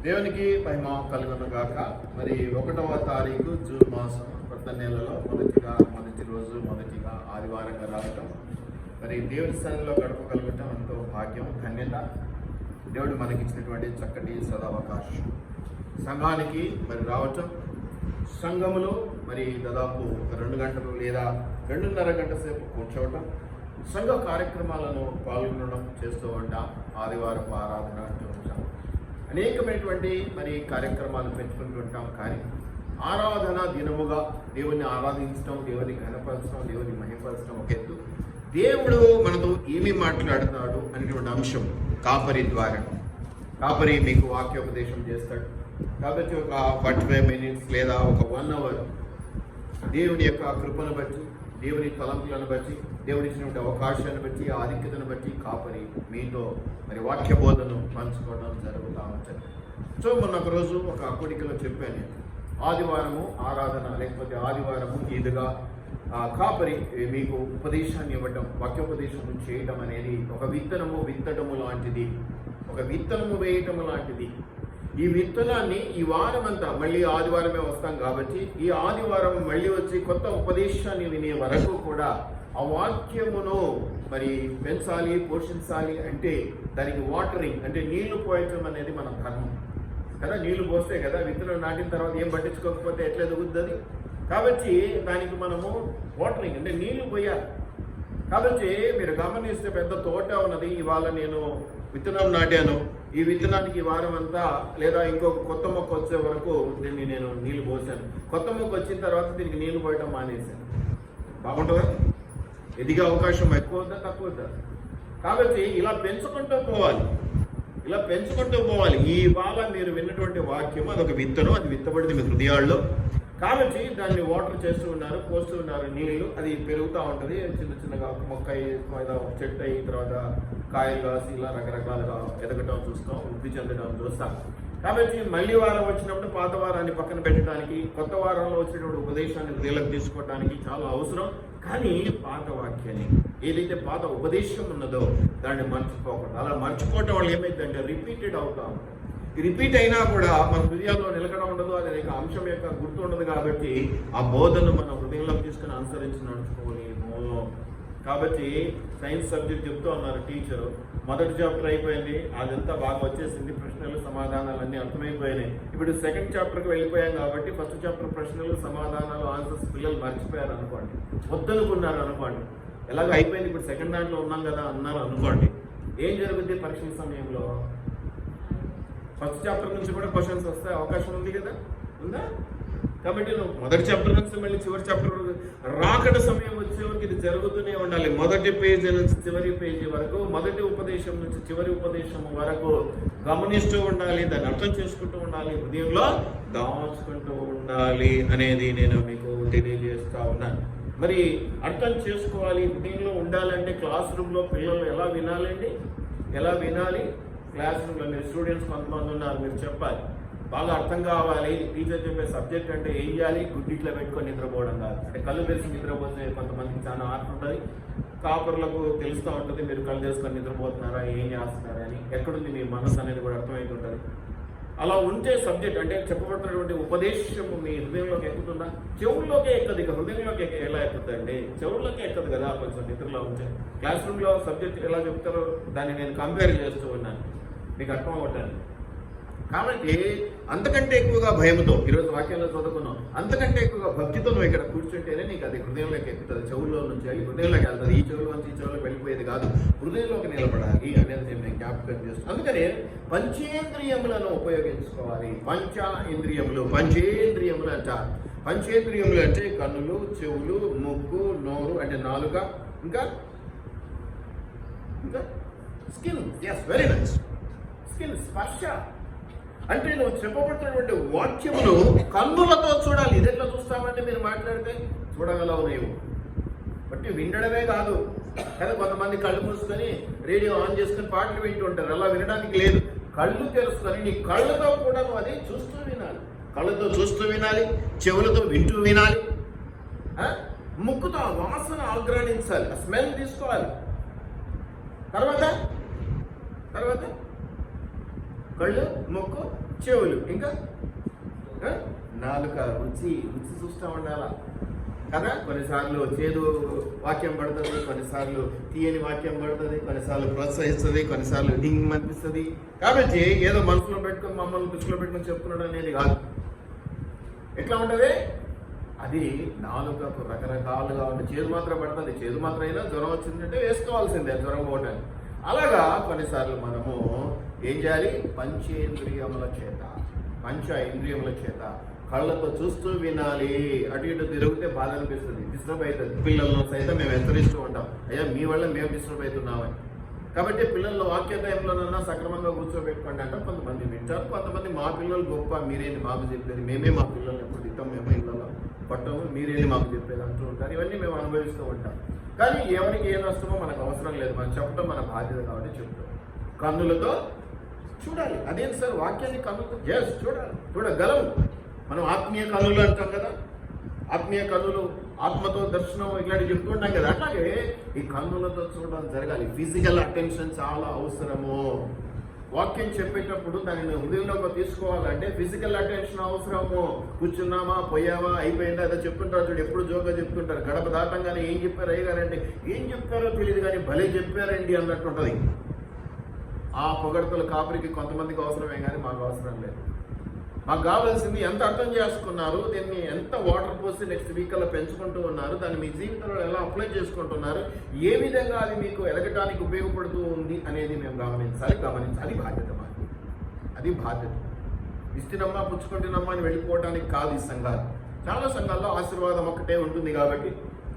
దేవునికి మహిమ కలుగును గాక. మరి 1వ తారీఖు జూన్ మాసం కొత్త నెలలో మొదటి రోజు మొదటిగా ఆదివారంగా రావటం, మరి దేవుని స్థానంలో గడపగలగటం ఎంతో భాగ్యం, ధన్యత. దేవుడు మనకిచ్చినటువంటి చక్కటి సదావకాశం. సంఘానికి మరి రావటం, సంఘములో మరి దాదాపు ఒక 2 గంటలు లేదా 2.5 గంట సేపు కూర్చోవటం, సంఘ కార్యక్రమాలను పాల్గొనడం చేస్తూ ఉంటాం. ఆదివారం ఆరాధన అంటూ ఉంటాం, అనేకమైనటువంటి మరి కార్యక్రమాలు పెట్టుకుంటూ ఉంటాం. కానీ ఆరాధన దినముగా దేవుని ఆరాధించడం, దేవుని ఘనపరచడం, దేవుని మహిమపరచడం ఒక ఎత్తు. దేవుడు మనతో ఏమి మాట్లాడుతున్నాడు అనేటువంటి అంశం కాపరి ద్వారా. కాపరి మీకు వాక్యోపదేశం చేస్తాడు కాబట్టి ఒక 45 మినిట్స్ లేదా ఒక 1 అవర్ దేవుని యొక్క కృపను బట్టి, దేవుని తలంపులను బట్టి, దేవుని ఇచ్చినటువంటి అవకాశాన్ని బట్టి, ఆధిక్యతను బట్టి కాపరి మీతో మరి వాక్య బోధను పంచుకోవడం జరుగుతూ ఉంటుంది. సో మొన్న ఒక రోజు ఒక కూడికలో చెప్పాను, ఆదివారము ఆరాధన లేకపోతే ఆదివారము ఈదుగా కాపరి మీకు ఉపదేశాన్ని ఇవ్వటం, వాక్యోపదేశం చేయటం అనేది ఒక విత్తనము విత్తటము లాంటిది, ఒక విత్తనము వేయటము లాంటిది. ఈ విత్తనాన్ని ఈ వారం అంతా మళ్ళీ ఆదివారమే వస్తాం కాబట్టి ఈ ఆదివారం మళ్ళీ వచ్చి కొత్త ఉపదేశాన్ని వినే వరకు కూడా ఆ వాక్యమును మరి పెంచాలి, పోషించాలి. అంటే దానికి వాటరింగ్ అంటే నీళ్లు పోయటం అనేది మన ధర్మం కదా. నీళ్లు పోస్తే కదా విత్తనం నాటిన తర్వాత ఏం పట్టించుకోకపోతే ఎట్లా ఎదుగుతుంది. కాబట్టి దానికి మనము వాటరింగ్ అంటే నీళ్లు పోయాలి. కాబట్టి మీరు గమనిస్తే పెద్ద తోట ఉన్నది, ఇవాళ నేను విత్తనం నాటాను, ఈ విత్తనానికి ఈ వారం అంతా లేదా ఇంకొక కొత్త మొక్క వచ్చే వరకు దీన్ని నేను నీళ్లు పోసాను. కొత్త మొక్క వచ్చిన తర్వాత దీనికి నీళ్లు పోయటం మానేశాను. బాగుంటుందా? ఎదిగే అవకాశం ఎక్కువ వద్దా తక్కువ వద్దా? కాబట్టి ఇలా పెంచుకుంటూ పోవాలి, ఇలా పెంచుకుంటూ పోవాలి. ఈ ఇవాళ మీరు విన్నటువంటి వాక్యం అదొక విత్తనం, అది విత్తబడింది మీ హృదయాల్లో. కాబట్టి దాన్ని వాటర్ చేస్తూ ఉన్నారు, పోస్తూ ఉన్నారు నీళ్లు, అది పెరుగుతూ ఉంటుంది. చిన్న చిన్నగా ఒక మొక్క ఒక చెట్టు అయిన తర్వాత కాయలు కాసి ఇలా రకరకాలుగా ఎదగటం చూస్తాం, వృద్ధి చెందడం చూస్తాం. కాబట్టి మళ్ళీ వారం వచ్చినప్పుడు పాత వారాన్ని పక్కన పెట్టడానికి, కొత్త వారంలో వచ్చినటువంటి ఉపదేశాన్ని హృదయాలకు తీసుకోవడానికి చాలా అవసరం. కానీ పాత వాక్యాన్ని ఏదైతే పాత ఉపదేశం ఉన్నదో దాన్ని మర్చిపోకూడదు. అలా మర్చిపోవటం వల్ల ఏమైందంటే రిపీటెడ్ అవుతా ఉంటుంది. రిపీట్ అయినా కూడా మన హృదయాల్లో నిలకడ ఉండదు, అది అంశం యొక్క గుర్తు ఉండదు. కాబట్టి ఆ బోధను మన హృదయంలోకి తీసుకుని అనుసరించి నడుచుకోలేము. కాబట్టి సైన్స్ సబ్జెక్ట్ చెప్తూ ఉన్నారు టీచరు, మొదటి చాప్టర్ అయిపోయింది, అదంతా బాగా వచ్చేసింది, ప్రశ్నలు సమాధానాలు అన్నీ అర్థమైపోయినాయి. ఇప్పుడు సెకండ్ చాప్టర్కి వెళ్ళిపోయాం కాబట్టి ఫస్ట్ చాప్టర్ ప్రశ్నలు సమాధానాలు ఆన్సర్స్ పిల్లలు మర్చిపోయారు అనుకోండి, వద్దనుకున్నారు అనుకోండి, ఎలాగో అయిపోయింది ఇప్పుడు సెకండ్ దాంట్లో ఉన్నాం కదా అన్నారు అనుకోండి. ఏం జరుగుద్ది పరీక్షల సమయంలో? ఫస్ట్ చాప్టర్ నుంచి కూడా క్వశ్చన్స్ వస్తే అవకాశం ఉంది కదా, ఉందా? కాబట్టి నువ్వు మొదటి చాప్టర్ నుంచి మళ్ళీ చివరి చాప్టర్ రాకడ సమయం వచ్చేవరకు ఇది జరుగుతూనే ఉండాలి. మొదటి పేజీ నుంచి చివరి పేజీ వరకు, మొదటి ఉపదేశం నుంచి చివరి ఉపదేశం వరకు గమనిస్తూ ఉండాలి, దాన్ని అర్థం చేసుకుంటూ ఉండాలి, హృదయంలో దాచుకుంటూ ఉండాలి అనేది నేను మీకు తెలియజేస్తా ఉన్నాను. మరి అర్థం చేసుకోవాలి, హృదయంలో ఉండాలంటే క్లాస్ రూమ్లో పిల్లలు ఎలా వినాలండి, ఎలా వినాలి? క్లాస్ రూమ్లో మీరు స్టూడెంట్స్ కొంతమంది ఉన్నారు, మీరు చెప్పాలి, బాగా అర్థం కావాలి. టీచర్ చెప్పే సబ్జెక్ట్ అంటే ఏం చేయాలి? గుడ్డిట్లో పెట్టుకొని నిద్రపోవడం కాదు. అంటే కళ్ళు తెరిచి నిద్రపోతే కొంతమందికి చాలా ఆర్ట్ ఉంటుంది, కాపర్లకు తెలుస్తూ ఉంటుంది మీరు కళ్ళు తెరుచుకొని నిద్రపోతున్నారా, ఏం చేస్తున్నారా అని. ఎక్కడుంది మీ మనసు అనేది కూడా అర్థమవుతుంటుంది. అలా ఉంటే సబ్జెక్ట్ అంటే చెప్పబడుతున్నటువంటి ఉపదేశము మీ హృదయంలోకి ఎక్కుతుందా? చెవుల్లోకే ఎక్కదు, ఇక హృదయంలోకి ఎలా ఎక్కుతుందండి? చెవుల్లోకి ఎక్కదు కదా కొంచెం నిద్రలో ఉంటే. క్లాస్ రూమ్లో సబ్జెక్ట్ ఎలా చెప్తారో దాన్ని నేను కంపేర్ చేస్తూ ఉన్నాను, మీకు అర్థం అవ్వటానికి. కాబట్టి అంతకంటే ఎక్కువగా భయంతో ఈరోజు వాక్యంలో చదువుకున్నాం, అంతకంటే ఎక్కువగా భక్తితో నువ్వు ఇక్కడ కూర్చుంటేనే నీకు అది హృదయంలోకి ఎక్కుతుంది. చెవుల్లో నుంచి అది హృదయంలోకి వెళ్తుంది. ఈ చెవుల నుంచి ఈ చెవులోకి వెళ్ళిపోయేది కాదు, హృదయంలోకి నిలబడాలి అనేది నేను జ్ఞాపకం చేస్తాను. అందుకనే పంచేంద్రియములను ఉపయోగించుకోవాలి. పంచేంద్రియములు అంటారు. పంచేంద్రియములు అంటే కన్నులు, చెవులు, ముక్కు, నోరు అంటే నాలుక, ఇంకా skin. Yes, very nice. Skin, స్పర్శ. అంటే నువ్వు చెప్పబడుతున్నటువంటి వాక్యములు కన్నులతో చూడాలి. ఇదెట్లా చూస్తామంటే మీరు మాట్లాడితే చూడగలవు నీవు, బట్టి వినడమే కాదు కదా. కొంతమంది కళ్ళు మూసుకొని రేడియో ఆన్ చేసుకొని పాటలు వింటూ ఉంటారు, అలా వినడానికి లేదు. కళ్ళు తెరుచుకొని నీ కళ్ళతో కూడా నువ్వు అది చూస్తూ వినాలి. కళ్ళతో చూస్తూ వినాలి, చెవులతో వింటూ వినాలి, ముక్కుతో వాసన ఆగ్రానించాలి, ఆ స్మెల్ తీసుకోవాలి. తర్వాత కళ్ళు, ముక్కు, చెవులు, ఇంకా నాలుక, రుచి చూస్తూ ఉండాలా కదా. కొన్నిసార్లు చేదు వాక్యం పడుతుంది, కొన్నిసార్లు తీయని వాక్యం పడుతుంది, కొన్నిసార్లు ప్రోత్సహిస్తుంది, కొన్నిసార్లు డింగ్ అనిపిస్తుంది. కాబట్టి ఏదో మనసులో పెట్టుకొని మమ్మల్ని దృష్టిలో పెట్టుకొని చెప్తున్నాడు అనేది కాదు. ఎట్లా ఉంటుంది అది? నాలుకకు రకరకాలుగా ఉంటుంది. చేదు మాత్రం పడుతుంది, చేదు మాత్రం అయినా జ్వరం వచ్చిందంటే వేసుకోవాల్సిందే జ్వరం పోవటానికి. అలాగా కొన్నిసార్లు మనము ఏం చేయాలి? పంచేంద్రియముల చేత కళ్ళతో చూస్తూ వినాలి. అటు ఇటు తిరిగితే బాధ అనిపిస్తుంది, డిస్టర్బ్ అవుతుంది. పిల్లలను సైతం మేము హెచ్చరిస్తూ ఉంటాం, అయ్యా మీ వల్ల మేము డిస్టర్బ్ అవుతున్నామని. కాబట్టి పిల్లలు వాక్య టైంలోనన్నా సక్రమంగా కూర్చోబెట్టుకోండి అంటే కొంతమంది వింటారు, కొంతమంది మా పిల్లలు గొప్ప, మీరేంటి మాకు చెప్పేది, మేమే మా పిల్లల్ని ఎప్పుడు తిట్టాం, మేము ఇళ్ళలో పట్టము, మీరేంటి మాకు చెప్పేది అంటూ ఉంటారు. ఇవన్నీ మేము అనుభవిస్తూ ఉంటాం. కానీ ఎవరికి ఏ నష్టమో మనకు అవసరం లేదు, మనం చెప్పడం మన బాధ్యత కాబట్టి చెప్తాం. కన్నులతో చూడాలి. అదేంటి సార్ వాక్యాన్ని కన్నులతో చూడగలము. మనం ఆత్మీయ కన్నులు అంటాం కదా, ఆత్మీయ కన్నులు, ఆత్మతో దర్శనం ఇట్లాంటివి చెప్తుంటాం కదా. అట్లాగే ఈ కన్నులతో చూడడం జరగాలి. ఫిజికల్ అటెన్షన్ చాలా అవసరము. వాక్యం చెప్పేటప్పుడు దానిని హృదయంలోకి తీసుకోవాలంటే ఫిజికల్ అటెన్షన్ అవసరము. కూర్చున్నామా, పోయామా, అయిపోయిందా, అదో చెప్తుంటారు చూడు, ఎప్పుడు జోగా చెప్తుంటారు. గడప దాటంగానే ఏం చెప్పారు అయ్యగారంటే, ఏం చెప్తారో తెలియదు కానీ భలే చెప్పారండి అన్నట్టు ఉంటుంది. ఆ పొగడతలు కాపురికి కొంతమందికి అవసరమే కానీ మాకు అవసరం లేదు. మాకు కావాల్సింది ఎంత అర్థం చేసుకున్నారు, దీన్ని ఎంత వాటర్ పోసి నెక్స్ట్ వీకల్లో పెంచుకుంటూ ఉన్నారు, దాన్ని మీ జీవితంలో ఎలా అప్లై చేసుకుంటున్నారు, ఏ విధంగా అది మీకు ఎదగటానికి ఉపయోగపడుతూ ఉంది అనేది మేము గమనించాలి. అది బాధ్యత మాకు, అది బాధ్యత. ఇస్తున్నమ్మా పుచ్చుకుంటున్నమ్మా అని వెళ్ళిపోవడానికి కాదు ఈ సంఘాలు. చాలా సంఘాల్లో ఆశీర్వాదం ఒక్కటే ఉంటుంది కాబట్టి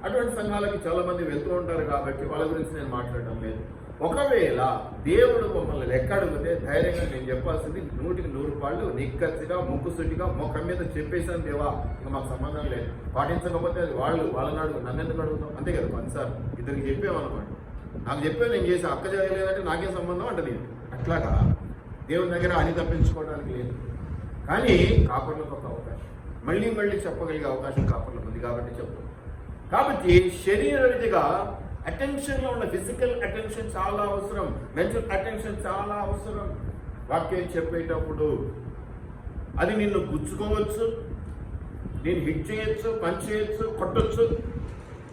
అటువంటి సంఘాలకి చాలా మంది వెళ్తూ ఉంటారు కాబట్టి వాళ్ళ గురించి నేను మాట్లాడడం లేదు. ఒకవేళ దేవుడు మమ్మల్ని లెక్క అడిగితే ధైర్యంగా నేను చెప్పాల్సింది 100కి 100 పాళ్ళు నిక్కచ్చిగా ముక్కుసూటిగా ముఖం మీద చెప్పేసాను, దేవా ఇంకా మాకు సంబంధం లేదు. పాటించకపోతే అది వాళ్ళని అడుగు, నన్ను ఎందుకు అడుగుతాం, అంతే కదా. కొన్నిసార్లు ఇద్దరికి చెప్పామనుకోండి, నాకు చెప్పే నేను చేసి అక్క చేయలేదంటే నాకేం సంబంధం అంటది. అట్లాగా దేవుని దగ్గర అని తప్పించుకోవడానికి లేదు. కానీ కాపర్లకు ఒక అవకాశం, మళ్ళీ చెప్పగలిగే అవకాశం కాపర్లకు ఉంది కాబట్టి చెప్తాం. కాబట్టి శరీర రీతిగా అటెన్షన్లో ఉన్న ఫిజికల్ అటెన్షన్ చాలా అవసరం, మెంటల్ అటెన్షన్ చాలా అవసరం. వాక్యం చెప్పేటప్పుడు అది నిన్ను గుచ్చుకోవచ్చు, నేను హిట్ చేయొచ్చు, పంచ్ చేయొచ్చు, కొట్టొచ్చు,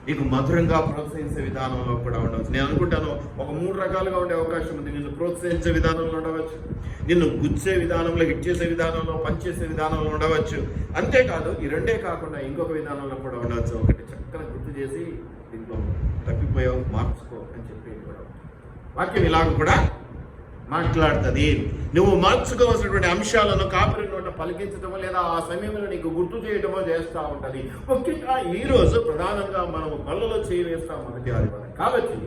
నీకు మధురంగా ప్రోత్సహించే విధానంలో కూడా ఉండవచ్చు. నేను అనుకుంటాను ఒక 3 రకాలుగా ఉండే అవకాశం ఉంది. నిన్ను ప్రోత్సహించే విధానంలో ఉండవచ్చు, నిన్ను గుచ్చే విధానంలో, హిట్ చేసే విధానంలో, పనిచేసే విధానంలో ఉండవచ్చు. అంతేకాదు ఈ రెండే కాకుండా ఇంకొక విధానంలో కూడా ఉండవచ్చు. ఒకటి చక్కగా గుర్తు చేసి దీంట్లో తప్పిపోయావు మార్చుకో అని చెప్పేది కూడా వాక్యం ఇలాగ కూడా మాట్లాడుతుంది. నువ్వు మార్చుకోవాల్సినటువంటి అంశాలను కాపరి నోట పలికించడమో లేదా ఆ సమయంలో నీకు గుర్తు చేయడమో చేస్తూ ఉంటుంది. ముఖ్యంగా ఈరోజు ప్రధానంగా మనము పనులలో చేయవేస్తాం మొదటి ఆదివారం కాబట్టి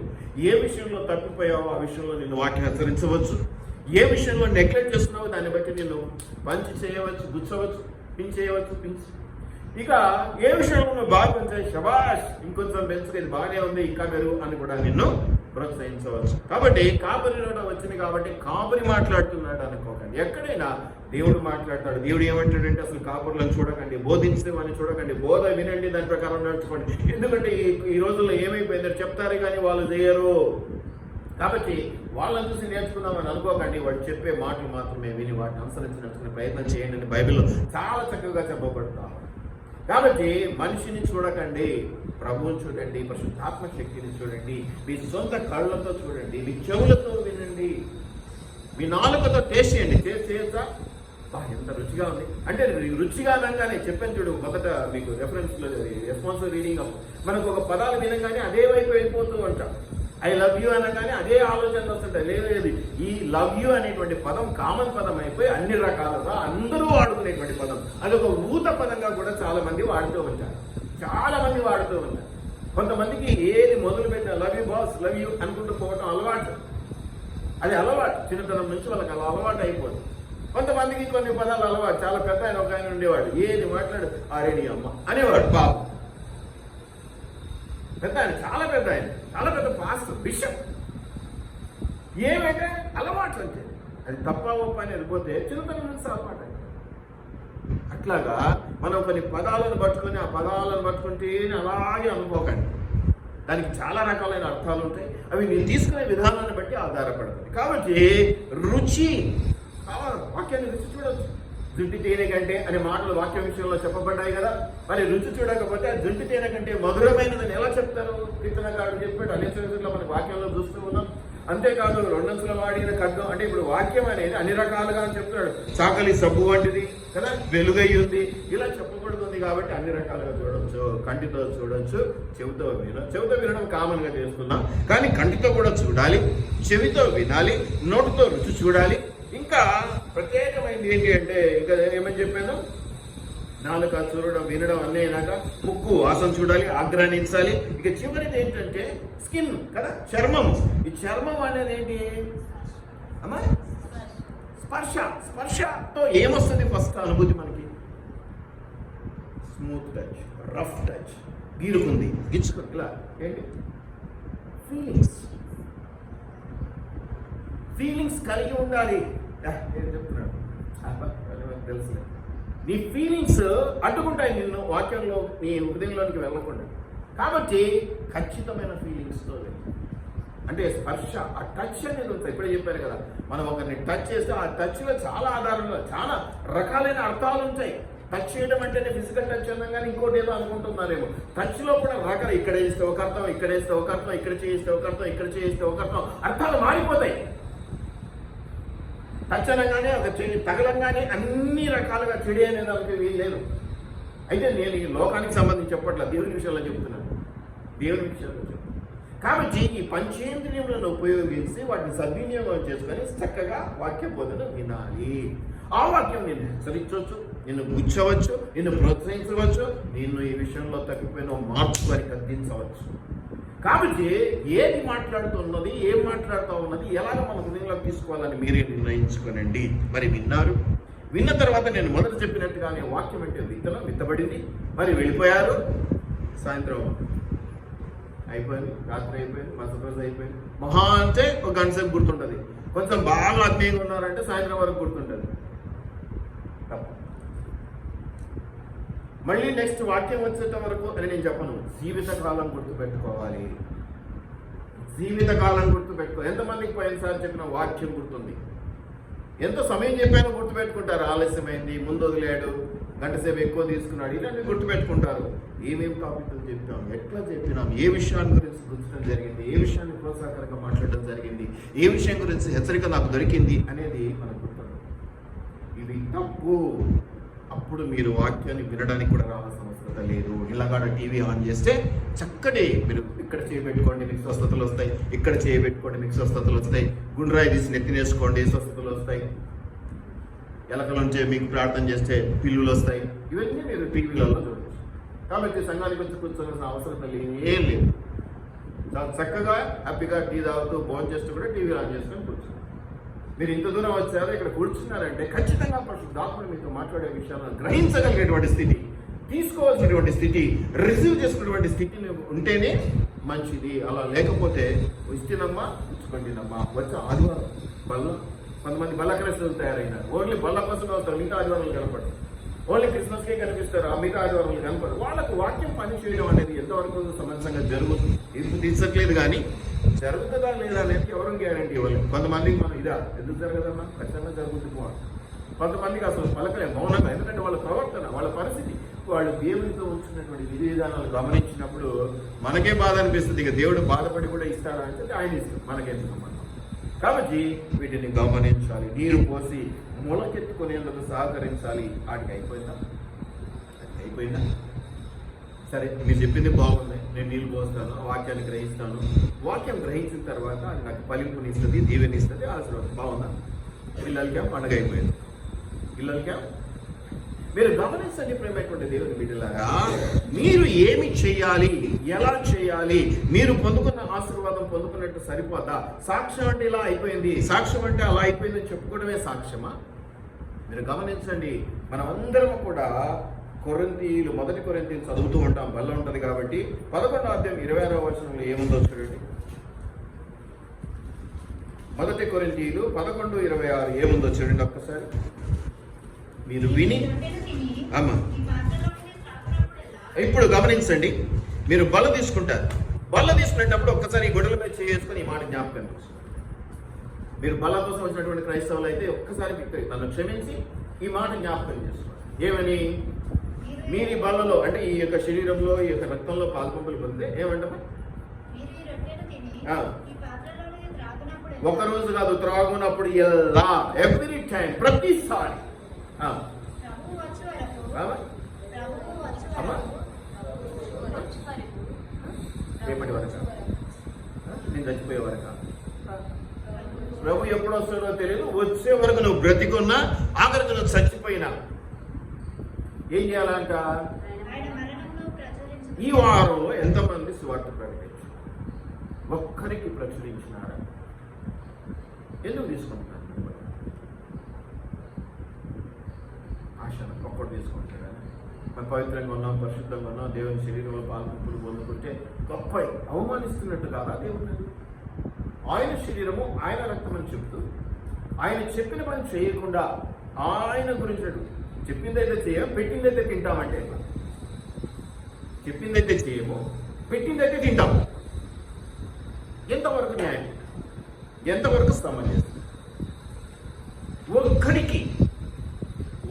ఏ విషయంలో తప్పిపోయావో ఆ విషయంలో నిన్ను వాక్యం హెచ్చరించవచ్చు. ఏ విషయంలో నెగ్లెక్ట్ చేస్తున్నావో దాన్ని బట్టి నిన్ను పంచి చేయవచ్చు, గుచ్చవచ్చు, పించు. ఇక ఏ విషయంలో నువ్వు బాగా పెంచాయి, శబాష్ ఇంకొంచెం పెంచుకు, ఇది బాగానే ఉంది, ఇంకా మెరుగు అని కూడా నిన్ను ప్రోత్సహించవచ్చు. కాబట్టి కాపరి నోట వచ్చింది కాబట్టి కాపరి మాట్లాడుతున్నాడు అనుకోకండి. ఎక్కడైనా దేవుడు మాట్లాడతాడు. దేవుడు ఏమంటాడంటే అసలు కాపరులను చూడకండి, బోధించమని చూడకండి, బోధ వినండి, దాని ప్రకారం నడుచుకోండి. ఎందుకంటే ఈ రోజుల్లో ఏమైపోయిందో చెప్తారు కానీ వాళ్ళు చేయరు. కాబట్టి వాళ్ళని చూసి నేర్చుకుందామని అనుకోకండి. వాడు చెప్పే మాటలు మాత్రమే విని వాటిని అనుసరించి నడుచుకునే ప్రయత్నం చేయండి అని బైబిల్లో చాలా చక్కగా చెప్పబడతాం. కాబట్టి మనిషిని చూడకండి, ప్రభువుని చూడండి, పరిశుద్ధాత్మ శక్తిని చూడండి, మీ సొంత కళ్ళతో చూడండి, మీ చెవులతో వినండి, మీ నాలుకతో టేస్ట్ చేయండి. టేస్ట్ చేయొచ్చా? ఎంత రుచిగా ఉంది అంటే రుచిగా అనగానే చెప్పాను చూడు, మొదట మీకు రెస్పాన్సిబుల్ రీడింగ్ మనకు ఒక పదాలు వినగానే అదే వైపు వెళ్ళిపోతూ ఉంటాం. ఐ లవ్ యూ అనగానే అదే ఆలోచనలు వస్తుంటాయి. లేదు, ఈ లవ్ యూ అనేటువంటి పదం కామన్ పదం అయిపోయి అన్ని రకాలుగా అందరూ వాడుకునేటువంటి పదం. అది ఒక ఊత పదంగా కూడా చాలా మంది వాడుతూ ఉంటారు. కొంతమందికి ఏది మొదలు పెట్టిన love you boss, love you అనుకుంటూ పోవటం అలవాటు. అది అలవాటు, చిన్నతనం నుంచి వాళ్ళకి అలా అలవాటు అయిపోతుంది. కొంతమందికి కొన్ని పదాలు అలవాటు. చాలా పెద్ద ఆయన ఒక ఆయన ఉండేవాడు, ఏది మాట్లాడు ఆరేడి అమ్మ అనేవాడు. పాపం పెద్ద ఆయన, చాలా పెద్ద పాస్టర్, బిషప్. ఏమైతే అలవాట్లు అంటే అది తప్ప ఒప్ప అని వెళ్ళిపోతే చిన్నతనం నుంచి అలవాటు. అట్లాగా మనం కొన్ని పదాలను పట్టుకొని ఆ పదాలను పట్టుకుంటే అలాగే అనుకోకండి. దానికి చాలా రకాలైన అర్థాలు ఉంటాయి. అవి నేను తీసుకునే విధానాన్ని బట్టి ఆధారపడుతుంది. కాబట్టి రుచి వాక్యాన్ని రుచి చూడొచ్చు. జుంటి తేనె కంటే అనే మాటలు వాక్య విషయంలో చెప్పబడ్డాయి కదా. మరి రుచి చూడకపోతే ఆ జుంటి తేనె కంటే మధురమైనదని ఎలా చెప్తారు? కీర్తనకారుడు చెప్పాడు. అనేక చరిత్రలో మన వాక్యంలో చూస్తూ ఉన్నాం. అంతేకాదు రెండంచుల వాడిన ఖడ్గం అంటే ఇప్పుడు వాక్యం అనేది అన్ని రకాలుగా అని చెప్తున్నాడు. చాకలి సబ్బు వంటిది కదా, వెలుగై ఉంది, ఇలా చెప్పబడుతుంది. కాబట్టి అన్ని రకాలుగా చూడొచ్చు. కంటితో చూడొచ్చు, చెవితో వినడం కామన్ గా చేసుకున్నాం. కానీ కంటితో కూడా చూడాలి, చెవితో వినాలి, నోటితో రుచి చూడాలి. ఇంకా ప్రత్యేకమైనది ఏంటి అంటే, ఇంకా ఏమని చెప్పాను, నాలుక చూడడం వినడం అన్నీ అయినాక ముక్కు వాసన చూడాలి, ఆగ్రహించాలి. ఇక చివరిది ఏంటంటే స్కిన్ కదా, చర్మం. ఈ చర్మం అనేది ఏంటి అమ్మా? స్పర్శతో ఏమొస్తుంది ఫస్ట్ అనుభూతి మనకి? స్మూత్ టచ్, రఫ్ టచ్, గీరుకుంది, గిచ్చుకుంది, ఇలా ఏంటి ఫీలింగ్స్ కలిగి ఉండాలి. ఏం చెప్తున్నాడు తెలుసులే. నీ ఫీలింగ్స్ అడ్డుకుంటాయి నిన్ను వాక్యంలో, నీ హృదయంలోనికి వెళ్ళకుండా. కాబట్టి ఖచ్చితమైన ఫీలింగ్స్తో అంటే స్పర్శ, ఆ టచ్ అనేది ఉంటుంది. ఇప్పుడే చెప్పారు కదా, మనం ఒకరిని టచ్ చేస్తే ఆ టచ్లో చాలా ఆధారంలో చాలా రకాలైన అర్థాలు ఉంటాయి. టచ్ చేయడం అంటేనే ఫిజికల్ టచ్ అన్నాం, కానీ ఇంకోటి ఏదో అనుకుంటున్నారేమో. టచ్లో కూడా రకాలు, ఇక్కడ వేస్తే ఒక అర్థం, ఇక్కడ వేస్తే ఒక అర్థం, ఇక్కడ చేస్తే ఒక అర్థం, ఇక్కడ చేస్తే ఒక అర్థం, అర్థాలు మారిపోతాయి. టచ్ అనగానే ఒక చెయ్యి తగలంగానే అన్ని రకాలుగా చెడి అనేది వాళ్ళకి వీలు లేదు. అయితే నేను ఈ లోకానికి సంబంధించి చెప్పట్లేదు, దేవుని విషయంలో చెప్తున్నాను. దేవుని విషయంలో చెప్తున్నాను. కాబట్టి ఈ పంచేంద్రియములను ఉపయోగించి వాటిని సద్వినియోగం చేసుకొని చక్కగా వాక్య బోధన వినాలి. ఆ వాక్యం నిన్ను హెచ్చరించవచ్చు, నిన్ను గుచ్చవచ్చు, నిన్ను ప్రోత్సహించవచ్చు, నిన్ను ఈ విషయంలో తప్పిపోయిన మార్చుకొని కద్దించవచ్చు. కాబట్టి ఏది మాట్లాడుతున్నది, ఏం మాట్లాడుతూ ఉన్నది, ఎలాగ మన హృదయంలోకి తీసుకోవాలని మీరే నిర్ణయించుకోనండి. మరి విన్నారు, విన్న తర్వాత నేను మొదట చెప్పినట్టుగానే వాక్యం అంటే విత్తనం విత్తబడింది, మరి వెళ్ళిపోయారు. సాయంత్రం అయిపోయింది, రాత్రి అయిపోయింది, మరుసటి రోజు అయిపోయింది. మహా అంటే ఒక గంట సేపు గుర్తుంటుంది. కొంచెం బాగా ఆత్మీయంగా ఉన్నారంటే సాయంత్రం వరకు గుర్తుంటుంది. మళ్ళీ నెక్స్ట్ వాక్యం వచ్చేట వరకు అని నేను చెప్పను. జీవితకాలం గుర్తుపెట్టుకోవాలి, జీవితకాలం గుర్తుపెట్టుకో. ఎంతమందికి పోయినసారి చెప్పిన వాక్యం గుర్తుంది? ఎంత సమయం చెప్పానో గుర్తుపెట్టుకుంటారు. ఆలస్యమైంది, ముందు వదిలేడు, గంట సేపు ఎక్కువ తీసుకున్నాడు, ఇలాంటి గుర్తుపెట్టుకుంటారు. ఏమేమి టాపిక్లు చెప్పాం, ఎట్లా చెప్పినాం, ఏ విషయాన్ని గురించి గుర్తించడం జరిగింది, ఏ విషయాన్ని ప్రోత్సాహకరంగా మాట్లాడడం జరిగింది, ఏ విషయం గురించి హెచ్చరిక నాకు దొరికింది అనేది మనకు గుర్తుంది. ఇవి తప్పు. అప్పుడు మీరు వాక్యాన్ని వినడానికి కూడా రావాల్సిన అవసరం లేదు. ఇలాగాడ టీవీ ఆన్ చేస్తే చక్కటి మీరు ఇక్కడ చేయబెట్టుకోండి, మీకు స్వస్థతలు వస్తాయి, ఇక్కడ చేయబెట్టుకోండి, మీకు స్వస్థతలు వస్తాయి, గుండ్రాయి తీసి నెత్తినేసుకోండి, స్వస్థతలు వస్తాయి, ఎలకల నుంచి మీకు ప్రార్థన చేస్తే పిల్లులు వస్తాయి. ఇవన్నీ మీరు టీవీలలో చూడవచ్చు. కాబట్టి సంఘానికి వచ్చి కూర్చోవాల్సిన అవసరం ఏం లేదు. చాలా చక్కగా హ్యాపీగా టీ తాగుతూ భోజనం చేస్తూ కూడా టీవీ ఆన్ చేసుకొని కూర్చోండి. మీరు ఇంత దూరం వచ్చారు, ఇక్కడ కూర్చున్నారంటే ఖచ్చితంగా పరిశుద్ధాత్ముడు మీతో మాట్లాడే విషయాలను గ్రహించగలిగేటువంటి స్థితి, తీసుకోవాల్సినటువంటి స్థితి, రిసీవ్ చేసుకునేటువంటి స్థితి ఉంటేనే మంచిది. అలా లేకపోతే ఇచ్చినమ్మా ఇచ్చుకోండినమ్మా. వచ్చే ఆదివారం బల్ల, కొంతమంది బల్ల క్రైస్తవులు తయారైనారు. ఓన్లీ బల్ల కోసం వస్తారు, మిగతా ఆదివారాలు కనపడరు. ఓన్లీ క్రిస్మస్కే కనిపిస్తారు, ఆ మిగతా ఆదివారాలు కనపడరు. వాళ్ళకు వాక్యం పని చేయడం అనేది ఎంతవరకు సమంజసంగా జరుగుతుంది? ఇది తీర్చట్లేదు, కానీ జరుగుతుందా లేదా అనేది ఎవరు గ్యారంటీ ఇవ్వలేదు. కొంతమందికి మనం ఇదా ఎందుకు జరగదన్నా, ఖచ్చితంగా జరుగుతుంది పోవాలి. కొంతమందికి అసలు పలకలే, మౌనంగా. ఎందుకంటే వాళ్ళ ప్రవర్తన, వాళ్ళ పరిస్థితి, వాళ్ళు దేవునితో ఉంచినటువంటి విధి విధానాలు గమనించినప్పుడు మనకే బాధ అనిపిస్తుంది. ఇక దేవుడు బాధపడి కూడా ఇస్తారా అంటే ఆయన ఇస్తాం, మనకేం సంబంధం. కాబట్టి వీటిని గమనించాలి, నీరు పోసి మొలకెత్తుకునేందుకు సహకరించాలి. వాటికి అయిపోయిందా? సరే, మీరు చెప్పింది బాగుంది, నేను నీళ్ళు పోస్తాను, వాక్యాన్ని గ్రహిస్తాను. వాక్యం గ్రహించిన తర్వాత అది నాకు ఫలింపునిస్తుంది, దీవెనిస్తుంది, ఆశీర్వాదం. బాగుందా? పిల్లల క్యాంప్ పండుగ అయిపోయింది. పిల్లల క్యాంప్ మీరు గమనించండి. ప్రేమైనటువంటి దేవుని బిడ్డలారా, మీరు ఏమి చేయాలి, ఎలా చేయాలి, మీరు పొందుకున్న ఆశీర్వాదం పొందుకున్నట్టు సరిపోతా? సాక్ష్యం అంటే ఇలా అయిపోయింది, సాక్ష్యం అంటే అలా అయిపోయిందని చెప్పుకోవడమే సాక్ష్యమా? మీరు గమనించండి. మనం అందరం కూడా మొదటి కొరింథీయులు చదువుతూ ఉంటాం, బల్ల ఉంటుంది కాబట్టి. 11వ అధ్యాయం 26వ వచనంలో ఏముందో చూడండి. మొదటి కొరింథీయులు 11:26 ఏముందో చూడండి ఒక్కసారి. మీరు విని అమ్మా ఇప్పుడు గమనించండి. మీరు బల్ల తీసుకుంటారు, బల్ల తీసుకునేటప్పుడు ఒక్కసారి గొడవలపై చేసుకొని ఈ మాట జ్ఞాపకం. మీరు బల్ల కోసం వచ్చినటువంటి క్రైస్తవులు అయితే ఒక్కసారి నన్ను క్షమించి ఈ మాట జ్ఞాపకం చేసుకోండి. ఏమని? మీరు ఈ బల్లలో అంటే ఈ యొక్క శరీరంలో ఈ యొక్క రక్తంలో పాల్పంపులు పొందితే ఏమంటారు? ఒక రోజు కాదు, త్రాగునప్పుడు ఎలా, ఎవ్రీ టైం, ప్రతిసారి. రేపటి వరకు నేను చచ్చిపోయే వరకు ప్రభు ఎప్పుడు వస్తాడో తెలియదు. వచ్చే వరకు నువ్వు బ్రతికున్నా, ఆఖరికి నువ్వు చచ్చిపోయినా ఏం చేయాలంట? ఈ వారంలో ఎంతమంది సువార్త ప్రకటించారు? ఒక్కరికి ప్రచురించినారా? ఎందుకు తీసుకుంటున్నారు? ఆశను ఒక్కడు తీసుకుంటారా? మనం పవిత్రంగా ఉన్నాం, పరిశుద్ధంగా ఉన్నాం, దేవుని శరీరంలో పాల్పంపులు పొందుకుంటే గొప్ప అవమానిస్తున్నట్టు కాదా దేవుడు? ఆయన శరీరము, ఆయన రక్తం అని చెప్తూ ఆయన చెప్పిన పని చేయకుండా ఆయన గురించి చెప్పిందైతే చేయము, పెట్టిందైతే తింటామంటే చెప్పిందైతే చేయము, పెట్టిందైతే తింటాము. ఎంతవరకు న్యాయం? ఎంతవరకు సమంజసం?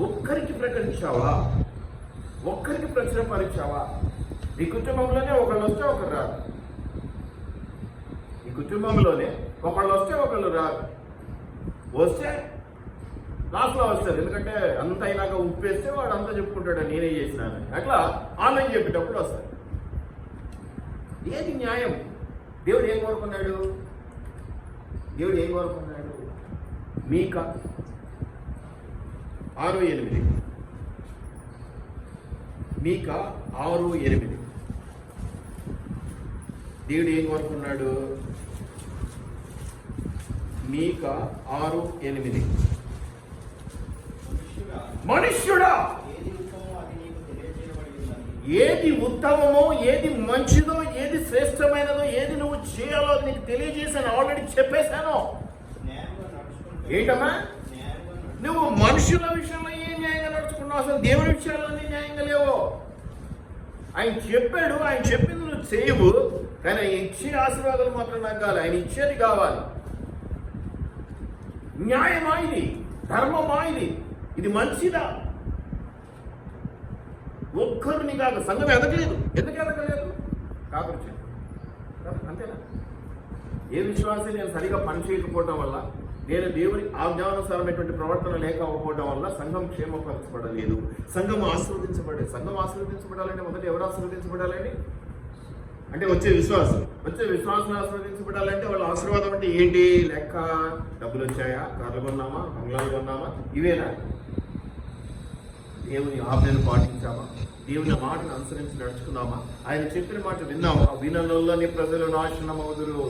ఒక్కరికి ప్రకటించావా? ఒక్కరికి ప్రచురపరిచావా? నీ కుటుంబంలోనే ఒకళ్ళు వస్తే ఒకరు రాదు. ఈ కుటుంబంలోనే ఒకళ్ళు వస్తే ఒకళ్ళు రాదు. వస్తే లాస్ట్లో వస్తారు. ఎందుకంటే అంత అయినాక ఉప్పేస్తే వాడు అంతా చెప్పుకుంటాడు నేనే చేసినాను. అట్లా ఆన్లైన్ చెప్పేటప్పుడు వస్తారు. ఏది న్యాయం? దేవుడు ఏం కోరుకున్నాడు? దేవుడు ఏం కోరుకున్నాడు? మీకా 6:8. మీకా 6:8. దేవుడు ఏం కోరుకున్నాడు? మీకా 6:8. మనుష్యుడా, ఏది ఉత్తమమో, ఏది మంచిదో, ఏది శ్రేష్టమైనదో, ఏది నువ్వు చేయాలో నీకు తెలియజేశాను, ఆల్రెడీ చెప్పేశాను. ఏంటమ్మా? నువ్వు మనుషుల విషయంలో ఏం న్యాయంగా నడుచుకున్నావు? అసలు దేవుని విషయాల్లో న్యాయంగా లేవు. ఆయన చెప్పాడు, ఆయన చెప్పింది నువ్వు చేయవు, కానీ ఆయన ఇచ్చే ఆశీర్వాదాలు మాత్రం నాకు కావాలి. ఆయన ఇచ్చేది కావాలి. న్యాయమా ఇది? ధర్మమా ఇది? ఇది మంచిదా? ఒక్కరిని కాదు, సంఘం ఎదగలేదు. ఎందుకు ఎదగలేదు? కాపురం చేయడం అంతేనా? ఏ విశ్వాసం నేను సరిగా పనిచేయకపోవడం వల్ల, నేను దేవుని ఆజ్ఞానుసారమైనటువంటి ప్రవర్తన లేకపోవడం వల్ల సంఘం క్షేమపరచబడలేదు, సంఘం ఆశీర్వదించబడలేదు. సంఘం ఆశీర్వదించబడాలంటే మొదట ఎవరు ఆశీర్వదించబడాలండి? అంటే వచ్చే విశ్వాసం ఆశీర్వదించబడాలంటే వాళ్ళ ఆశీర్వాదం అంటే ఏంటి? లెక్క, డబ్బులు వచ్చాయా, కార్లు కొన్నామా, బంగ్లాలు కొన్నామా, ఇవేనా? దేవుని ఆజ్ఞను పాటించామా? దేవుని మాటను అనుసరించి నడుచుకున్నామా? ఆయన చెప్పిన మాట విన్నామా? వినలోని ప్రజలు నాశనమవుదురు,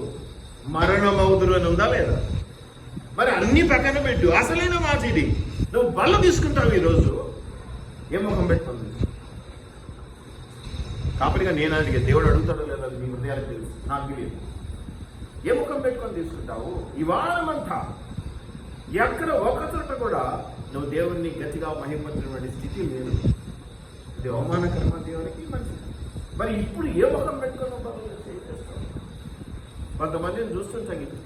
మరణమవుదురు అని ఉందా లేదా? మరి అన్ని పక్కన పెట్టు. అసలైన మాట ఇది. నువ్వు బల్ల తీసుకుంటావు ఈరోజు, ఏ ముఖం పెట్టుకుంది? కాపరిగా నేను అడిగే దేవుడు అడుగుతాడో లేదా మీ హృదయానికి తెలుసు, నాకు తెలియదు. ఏ ముఖం పెట్టుకొని తీసుకుంటావు? ఈ వారమంతా ఎక్కడ ఒక చోట కూడా నువ్వు దేవుడిని గట్టిగా మహిమపరిచినటువంటి స్థితి లేదు. ఇది అవమానకరమా దేవునికి? మంచిది. మరి ఇప్పుడు ఏ ముఖం పెట్టుకొని చేస్తావు? కొంతమందిని చూస్తుంటాం, ఇది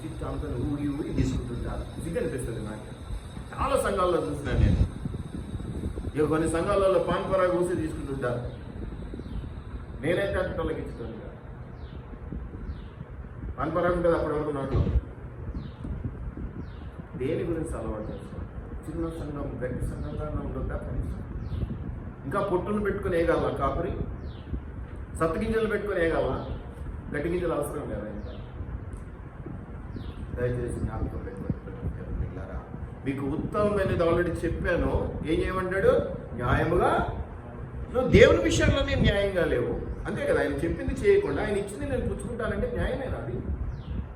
చిత్త అంతా ఊగి తీసుకుంటుంటారు. ఇది అనిపిస్తుంది నాకు. చాలా సంఘాల్లో చూసినాను నేను. ఇక కొన్ని సంఘాలలో పాన్పరా ఊసి తీసుకుంటుంటారు. నేనైతే అంటే వాళ్ళకి ఇచ్చుతాను. పాన్పరా ఉంటుంది అప్పటి వరకు నాట్లో. దేని గురించి అలవాటు చేస్తాం? చిన్న సంఘం, గట్టి సంఘంగా ఉంటుందా? కనీసం ఇంకా పొట్టును పెట్టుకుని వేయగలరా? కాపురి సత్తగింజలు పెట్టుకుని వేయగలరా? గట్టి గింజలు అవసరం లేదా? ఇంకా దయచేసి జ్ఞాపకం పెట్టుకుంటున్నారా? మీకు ఉత్తమమైనది ఆల్రెడీ చెప్పాను. ఏం చేయమంటాడు? న్యాయముగా. నువ్వు దేవుని విషయాల్లోనే న్యాయంగా లేవు, అంతే కదా? ఆయన చెప్పింది చేయకుండా ఆయన ఇచ్చింది నేను పుచ్చుకుంటానంటే న్యాయమేనా?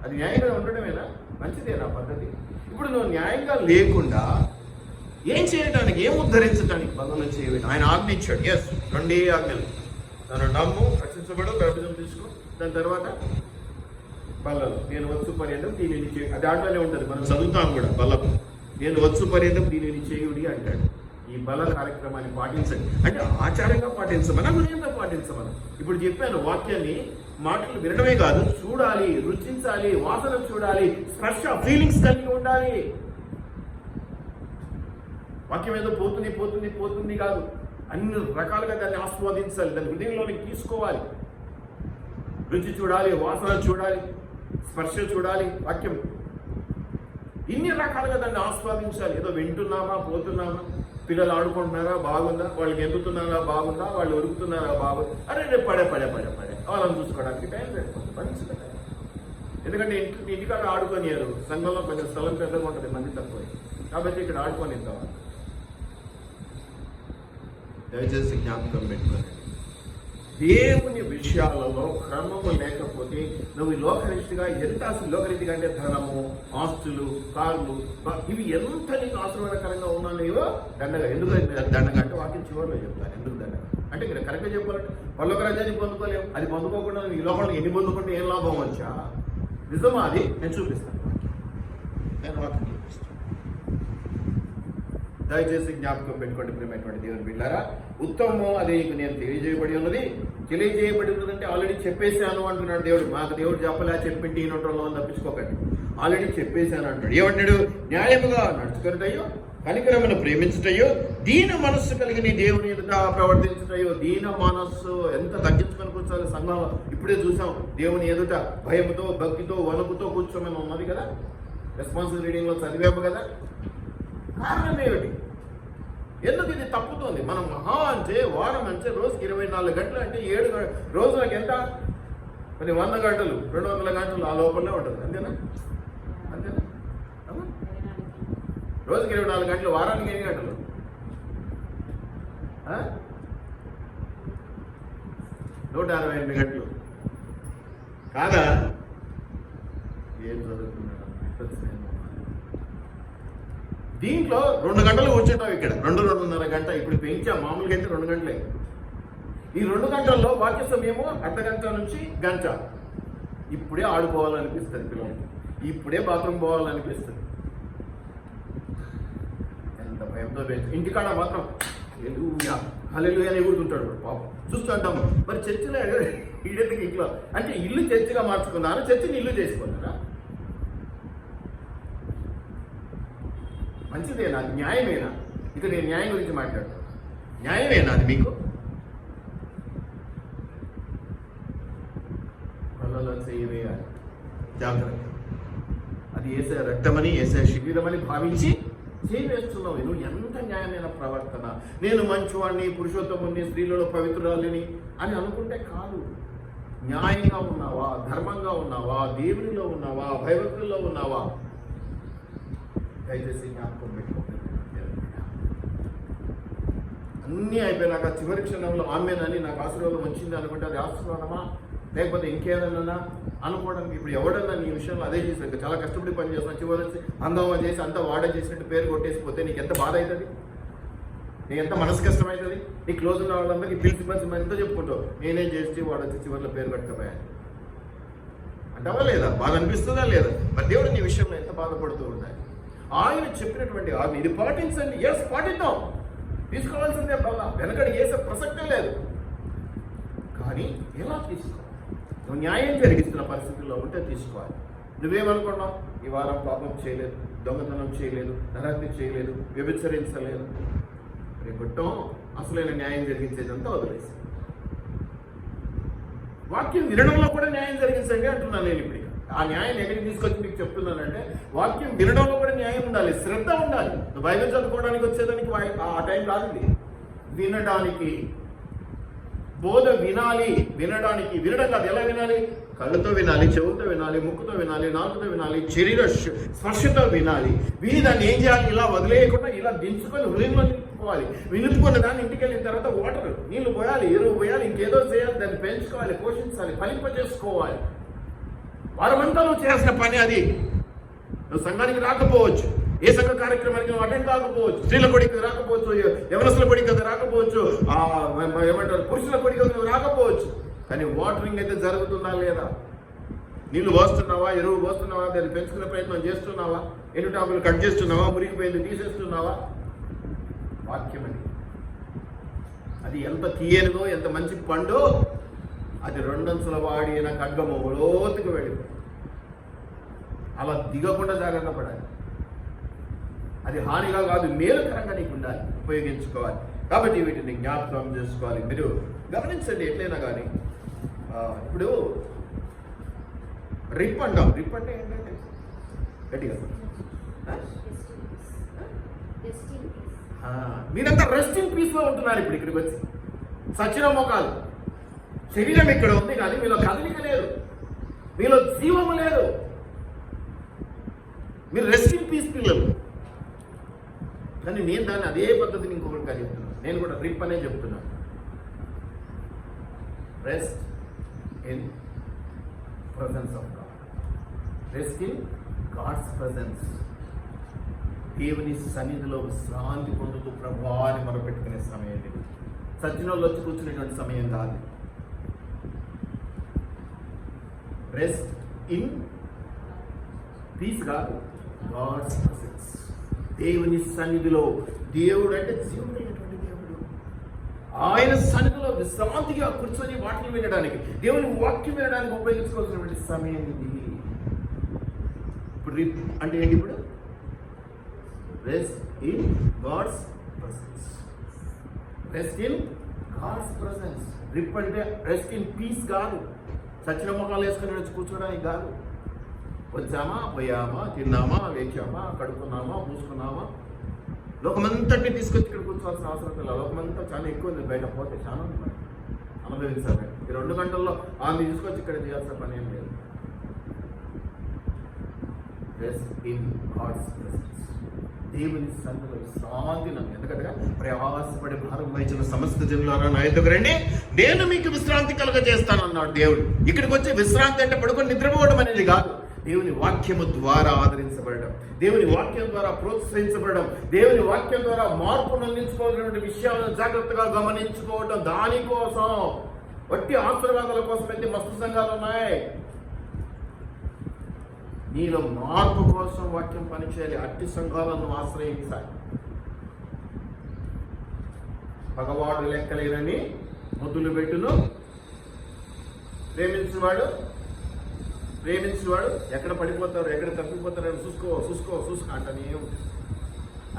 అది న్యాయంగా ఉండడమేనా? మంచిదేనా పద్ధతి? ఇప్పుడు నువ్వు న్యాయంగా లేకుండా ఏం చేయడానికి, ఏం ఉద్ధరించడానికి బలలో చేయలేదు. ఆయన ఆజ్ఞ ఇచ్చాడు. ఎస్, 2 ఆజ్ఞలు. తను నమ్ము, రక్షించబడు, బాప్టిజం తీసుకో, దాని తర్వాత బలలో నేను వచ్చు పర్యంతం దీనిని చేయ. అది ఆటలోనే ఉంటుంది, మనం చదువుతాం కూడా. బలం నేను వచ్చు పర్యంతం దీనిని చేయుడి అంటాడు. ఈ బల కార్యక్రమాన్ని పాటించండి అంటే ఆచారంగా పాటించమని, హృదయంగా పాటించమని. ఇప్పుడు చెప్పాను వాక్యాన్ని మాటలు వినడమే కాదు, చూడాలి, రుచించాలి, వాసన చూడాలి, స్పర్శ ఫీలింగ్స్ కలిగి ఉండాలి. వాక్యం ఏదో పోతుంది కాదు, అన్ని రకాలుగా దాన్ని ఆస్వాదించాలి, దాన్ని హృదయంలోనికి తీసుకోవాలి. రుచి చూడాలి, వాసన చూడాలి, స్పర్శ చూడాలి. వాక్యం ఇన్ని రకాలుగా దాన్ని ఆస్వాదించాలి. ఏదో వింటున్నామా, పోతున్నామా, పిల్లలు ఆడుకుంటున్నారా, బాగుందా, వాళ్ళు గెంతుతున్నారా, బాగుందా, వాళ్ళు ఉరుకుతున్నారా, బాగుంది, అరే రేపు పడే వాళ్ళని చూసుకోవడానికి టైం సరిపోతుంది, మంచిది. ఎందుకంటే ఇంటికాడ ఆడుకోనియారు, సంఘంలో కొంచెం స్థలం పెద్దగా ఉంటుంది, మంది తక్కువ, కాబట్టి ఇక్కడ ఆడుకోనిద్దాం. దయచేసి జ్ఞాపకం పెట్టుకోండి, దేవుని విషయాలలో క్రమము లేకపోతే నువ్వు లోకరీతిగా ఎంత అసలు లోకరీతిగా అంటే ధనము, ఆస్తులు, కార్లు, ఇవి ఎంత నీకు ఆశీర్వాదకరంగా ఉన్నాయో దండగా. ఎందుకు దండగా అంటే వాక్యం చివరిలో చెప్తాను. ఎందుకు దండగా అంటే ఇక్కడ కరెక్ట్గా చెప్పాలంటే పరలోక రాజ్యాన్ని పొందుకోలేము. అది పొందుకోకుండా ఈ లోకంలో ఎన్ని పొందుకుంటే ఏం లాభం వచ్చా? నిజమా? అది నేను చూపిస్తాను, నేను వాక్యం చూపిస్తాను. దయచేసి జ్ఞాపకం పెట్టుకోండి ప్రియమైనటువంటి దేవుని బిడ్డలారా. ఉత్తమము అది నేను తెలియజేయబడి ఉన్నది అంటే ఆల్రెడీ చెప్పేశాను అంటున్నాడు దేవుడు. మాకు దేవుడు చెప్పలే, చెప్పింటి ఈనోటంలో తప్పించుకోకండి, ఆల్రెడీ చెప్పేశాను అంటాడు. ఏమంటాడు? న్యాయముగా నడుచుకున్నటయ్యో, కనికరమును ప్రేమించుటయ్యో, దీన మనస్సు కలిగి నీ దేవుని ఎదుట ప్రవర్తించుటయ్యో. దీన మనస్సు ఎంత తగ్గించుకొని కూర్చోవాలి సంఘంలో. ఇప్పుడే చూసాం, దేవుని ఎదుట భయముతో, భక్తితో, వణుకుతో కూర్చోమని ఉన్నది కదా, రెస్పాన్సిబుల్ రీడింగ్ లో చదివాము కదా. కారణం ఏమిటి? ఎందుకు ఇది తప్పుతుంది? మనం మహా అంటే వారం అంటే రోజుకి 24 గంటలు అంటే 7 రోజులకు ఎంత? కొన్ని 100 గంటలు, 200 గంటలు ఆ లోపలనే ఉంటుంది. అంతేనా? రోజుకి 24 గంటలు, వారానికి ఎన్ని గంటలు? 168 గంటలు కాదా? ఏం చదువుతున్నాడు? దీంట్లో 2 గంటలు కూర్చుంటాం, ఇక్కడ 2-2.5 గంట. ఇప్పుడు పెంచాం, మామూలుగా అయితే 2 గంటలే. ఈ 2 గంటల్లో వాక్య సమయము అర్ధగంట నుంచి గంట. ఇప్పుడే ఆడుకోవాలనిపిస్తుంది పిల్లలకి, ఇప్పుడే బాత్రూమ్ పోవాలనిపిస్తుంది. ఎంత భయంతో ఇంటికాడ మాత్రం హల్లెలూయా అని ఎగురుతుంటాడు పాపం, చూస్తుంటాము. మరి చర్చిలో ఈడెందుకు ఇంట్లో అంటే ఇల్లు చర్చిగా మార్చుకున్నారా, చర్చిని ఇల్లు చేసుకున్నారా? మంచిదేనా? అది న్యాయమేనా? ఇక నేను న్యాయం గురించి మాట్లాడతాను. న్యాయమేనా అది మీకు? కళ్ళలో చేయవేయాలి, జాగ్రత్త. అది ఏసే రక్తమని, ఏసే శరీరమని భావించి చేయవేస్తున్నావు. నువ్వు ఎంత న్యాయమైన ప్రవర్తన. నేను మంచివాడిని, పురుషోత్తముని, స్త్రీలలో పవిత్రురాలిని అని అనుకుంటే కాదు. న్యాయంగా ఉన్నావా, ధర్మంగా ఉన్నావా, దేవునిలో ఉన్నావా, భయభక్తుల్లో ఉన్నావా? దయచేసి జ్ఞాపకం పెట్టుకోండి. అన్నీ అయిపోయినాక చివరి క్షణంలో ఆమెనని నాకు ఆశీర్వాదం వచ్చింది అనుకుంటే అది ఆశీర్వాదమా లేకపోతే ఇంకేదన్నా అనుకోవడానికి? ఇప్పుడు ఎవడన్నా నీ విషయంలో అదే చేశాను, చాలా కష్టపడి పని చేస్తాను, చివరి వచ్చి అందమా చేసి అంతా వాడే చేసినట్టు పేరు కొట్టేసిపోతే నీకు ఎంత బాధ అవుతుంది, నీకు ఎంత మనసు కష్టం అవుతుంది. నీ క్లోజ్ ఉన్న వాళ్ళందరికీ పిలిచి ఎంతో చెప్పుకుంటావు, నేనేం చేసి వాడు వచ్చి చివరిలో పేరు కట్టకపోయాను అంటావా లేదా? బాధ అనిపిస్తుందా లేదా? మరి దేవుడు నీ విషయంలో ఎంత బాధపడుతూ ఉన్నాయి. ఆయన చెప్పినటువంటి ఆమె ఇది పాటించండి. ఎస్, పాటిద్దాం, తీసుకోవాల్సిందే. బాగా వెనకడి వేసే ప్రసక్తే లేదు. కానీ ఎలా తీసుకోవాలి? నువ్వు న్యాయం జరిగిస్తున్న పరిస్థితుల్లో ఉంటే తీసుకోవాలి. నువ్వేమనుకున్నావు? ఈ వారం పాపం చేయలేదు, దొంగతనం చేయలేదు, నరహత్య చేయలేదు, వ్యభిచరించలేదు, రేపట్టం అసలైన న్యాయం జరిగించేదంతా వదిలేసి వాక్యం వినడంలో కూడా న్యాయం జరిగించండి అంటున్నాను నేను. ఇప్పుడు ఆ న్యాయం ఎక్కడికి తీసుకొచ్చి మీకు చెప్తున్నానంటే, వాక్యం వినడంలో కూడా న్యాయం ఉండాలి, శ్రద్ధ ఉండాలి. నువ్వు బైబిల్ చదువుకోవడానికి వచ్చేదానికి ఆ టైం కాదు, వినడానికి. బోధ వినాలి, వినడానికి. వినడం కాదు, ఎలా వినాలి? కళ్ళతో వినాలి, చెవుతో వినాలి, ముక్కుతో వినాలి, నాలుగుతో వినాలి, శరీర స్పర్శతో వినాలి. విని దాన్ని ఏం చేయాలి? ఇలా వదిలేయకుండా ఇలా దించుకొని హృదయంలో నిలుపుకోవాలి. నిలుపుకున్న దాన్ని ఇంటికి వెళ్ళిన తర్వాత వాటర్, నీళ్లు పోయాలి, ఎరువు పోయాలి, ఇంకేదో చేయాలి, దాన్ని పెంచుకోవాలి, పోషించాలి, ఫలింప చేసుకోవాలి. వారమంతా నువ్వు చేయాల్సిన పని అది. నువ్వు సంఘానికి రాకపోవచ్చు, ఏ సంఘ కార్యక్రమానికి నువ్వు అటెండ్ కాకపోవచ్చు, స్త్రీల కొడికి రాకపోవచ్చు, యవనస్తుల కొడికి రాకపోవచ్చు, ఏమంటారు పురుషుల కొడికి నువ్వు రాకపోవచ్చు. కానీ వాటరింగ్ అయితే జరుగుతుందా లేదా? నీళ్లు పోస్తున్నావా, ఎరువు పోస్తున్నావా, దాన్ని పెంచుకునే ప్రయత్నం చేస్తున్నావా, ఎండుటాకులు కట్ చేస్తున్నావా, మురిగిపోయింది తీసేస్తున్నావా? వాక్యం అది ఎంత తీయనిదో, ఎంత మంచి పండో అది రెండంచుల వాడిన ఖడ్గము లోతుకు వెళ్ళిపోయి అలా దిగకుండా జాగ్రత్త పడాలి. అది హానిగా కాదు, మేలుకరంగా నీకు ఉండాలి, ఉపయోగించుకోవాలి. కాబట్టి వీటిని జ్ఞాపకం చేసుకోవాలి. మీరు గమనించండి, ఎట్లయినా కానీ ఇప్పుడు రిప్ అంటాం. రిప్ అంటే ఏంటంటే గట్టిగా మీరంతా రెస్టింగ్ పీస్ లో ఉంటున్నారు. ఇప్పుడు ఇక్కడికి వచ్చి సచిన మోకాలు, శరీరం ఇక్కడ ఉంది కానీ మీలో కదలిక లేదు, మీలో జీవము లేదు. మీరు రెస్టింగ్ పీస్ పిల్లలు. కానీ నేను దాన్ని అదే పద్ధతిని ఇంకొకటిగా చెప్తున్నాను. నేను కూడా రిప్ అనే చెప్తున్నాను. Rest in presence of God. Rest in God's presence. దేవుని సన్నిధిలో విశ్రాంతి పొందుతూ ప్రభువాని మొరపెట్టుకునే సమయం ఇది. సచ్చినోళ్ళు వచ్చి కూర్చునేటువంటి సమయం కాదు. రెస్ట్ ఇన్ పీస్ కాదు, గాడ్స్ ప్రెసెన్స్. దేవుని సన్నిధిలో. దేవుడు అంటే జీవుడైనటువంటి దేవుడు. ఆయన సన్నిధిలో విశ్రాంతిగా కూర్చొని వాక్యం వినడానికి, దేవుని వాక్యం వినడానికి ఉపయోగించుకోవాల్సినటువంటి సమయం ఇది. ఇప్పుడు అంటే ఏంటి? ఇప్పుడు rest in God's presence. Rest in God's presence. RIP అంటే రెస్ట్ ఇన్ పీస్ కాదు, సచిన మొక్కలు వేసుకుని వచ్చి కూర్చోడానికి కాదు. వచ్చామా, పోయామా, తిన్నామా, వేచామా, కడుక్కున్నామా, పూసుకున్నామా, లోకమంతటిని తీసుకొచ్చి ఇక్కడ కూర్చోవాల్సిన అవసరం లేదు. లోకమంతా చాలా ఎక్కువ ఉంది, బయట పోతే చాలా ఉంది, అనుభవించాలి. ఈ 2 గంటల్లో ఆమె తీసుకొచ్చి ఇక్కడ చేయాల్సిన పని ఏం లేదు. Rest in God's presence. దేవుని సన్నిధిలో విశ్రాంతి నన్ను. ఎందుకంటే ప్రయాసపడి భారం వహించిన సమస్త జనులారా నా యొద్దకు రండి, నేను మీకు విశ్రాంతి కలుగజేస్తాను అన్నాడు దేవుడు. ఇక్కడికి వచ్చి విశ్రాంతి అంటే పడుకొని నిద్రపోవడం అనేది కాదు. దేవుని వాక్యము ద్వారా ఆదరించబడడం, దేవుని వాక్యం ద్వారా ప్రోత్సహించబడడం, దేవుని వాక్యం ద్వారా మార్పును అందించుకోవాల్సినటువంటి విషయాలను జాగ్రత్తగా గమనించుకోవడం. దానికోసం వట్టి ఆశీర్వాదాల కోసం అయితే మస్తు సంఘాలు ఉన్నాయి. నీలో మార్పు కోసం వాక్యం పనిచేయాలి. అట్టి సంఘాలను ఆశ్రయించాలి. పగవాడు లెక్కలేనని మొద్దులు పెట్టును, ప్రేమించేవాడు ఎక్కడ పడిపోతారు, ఎక్కడ తప్పిపోతారు చూసుకో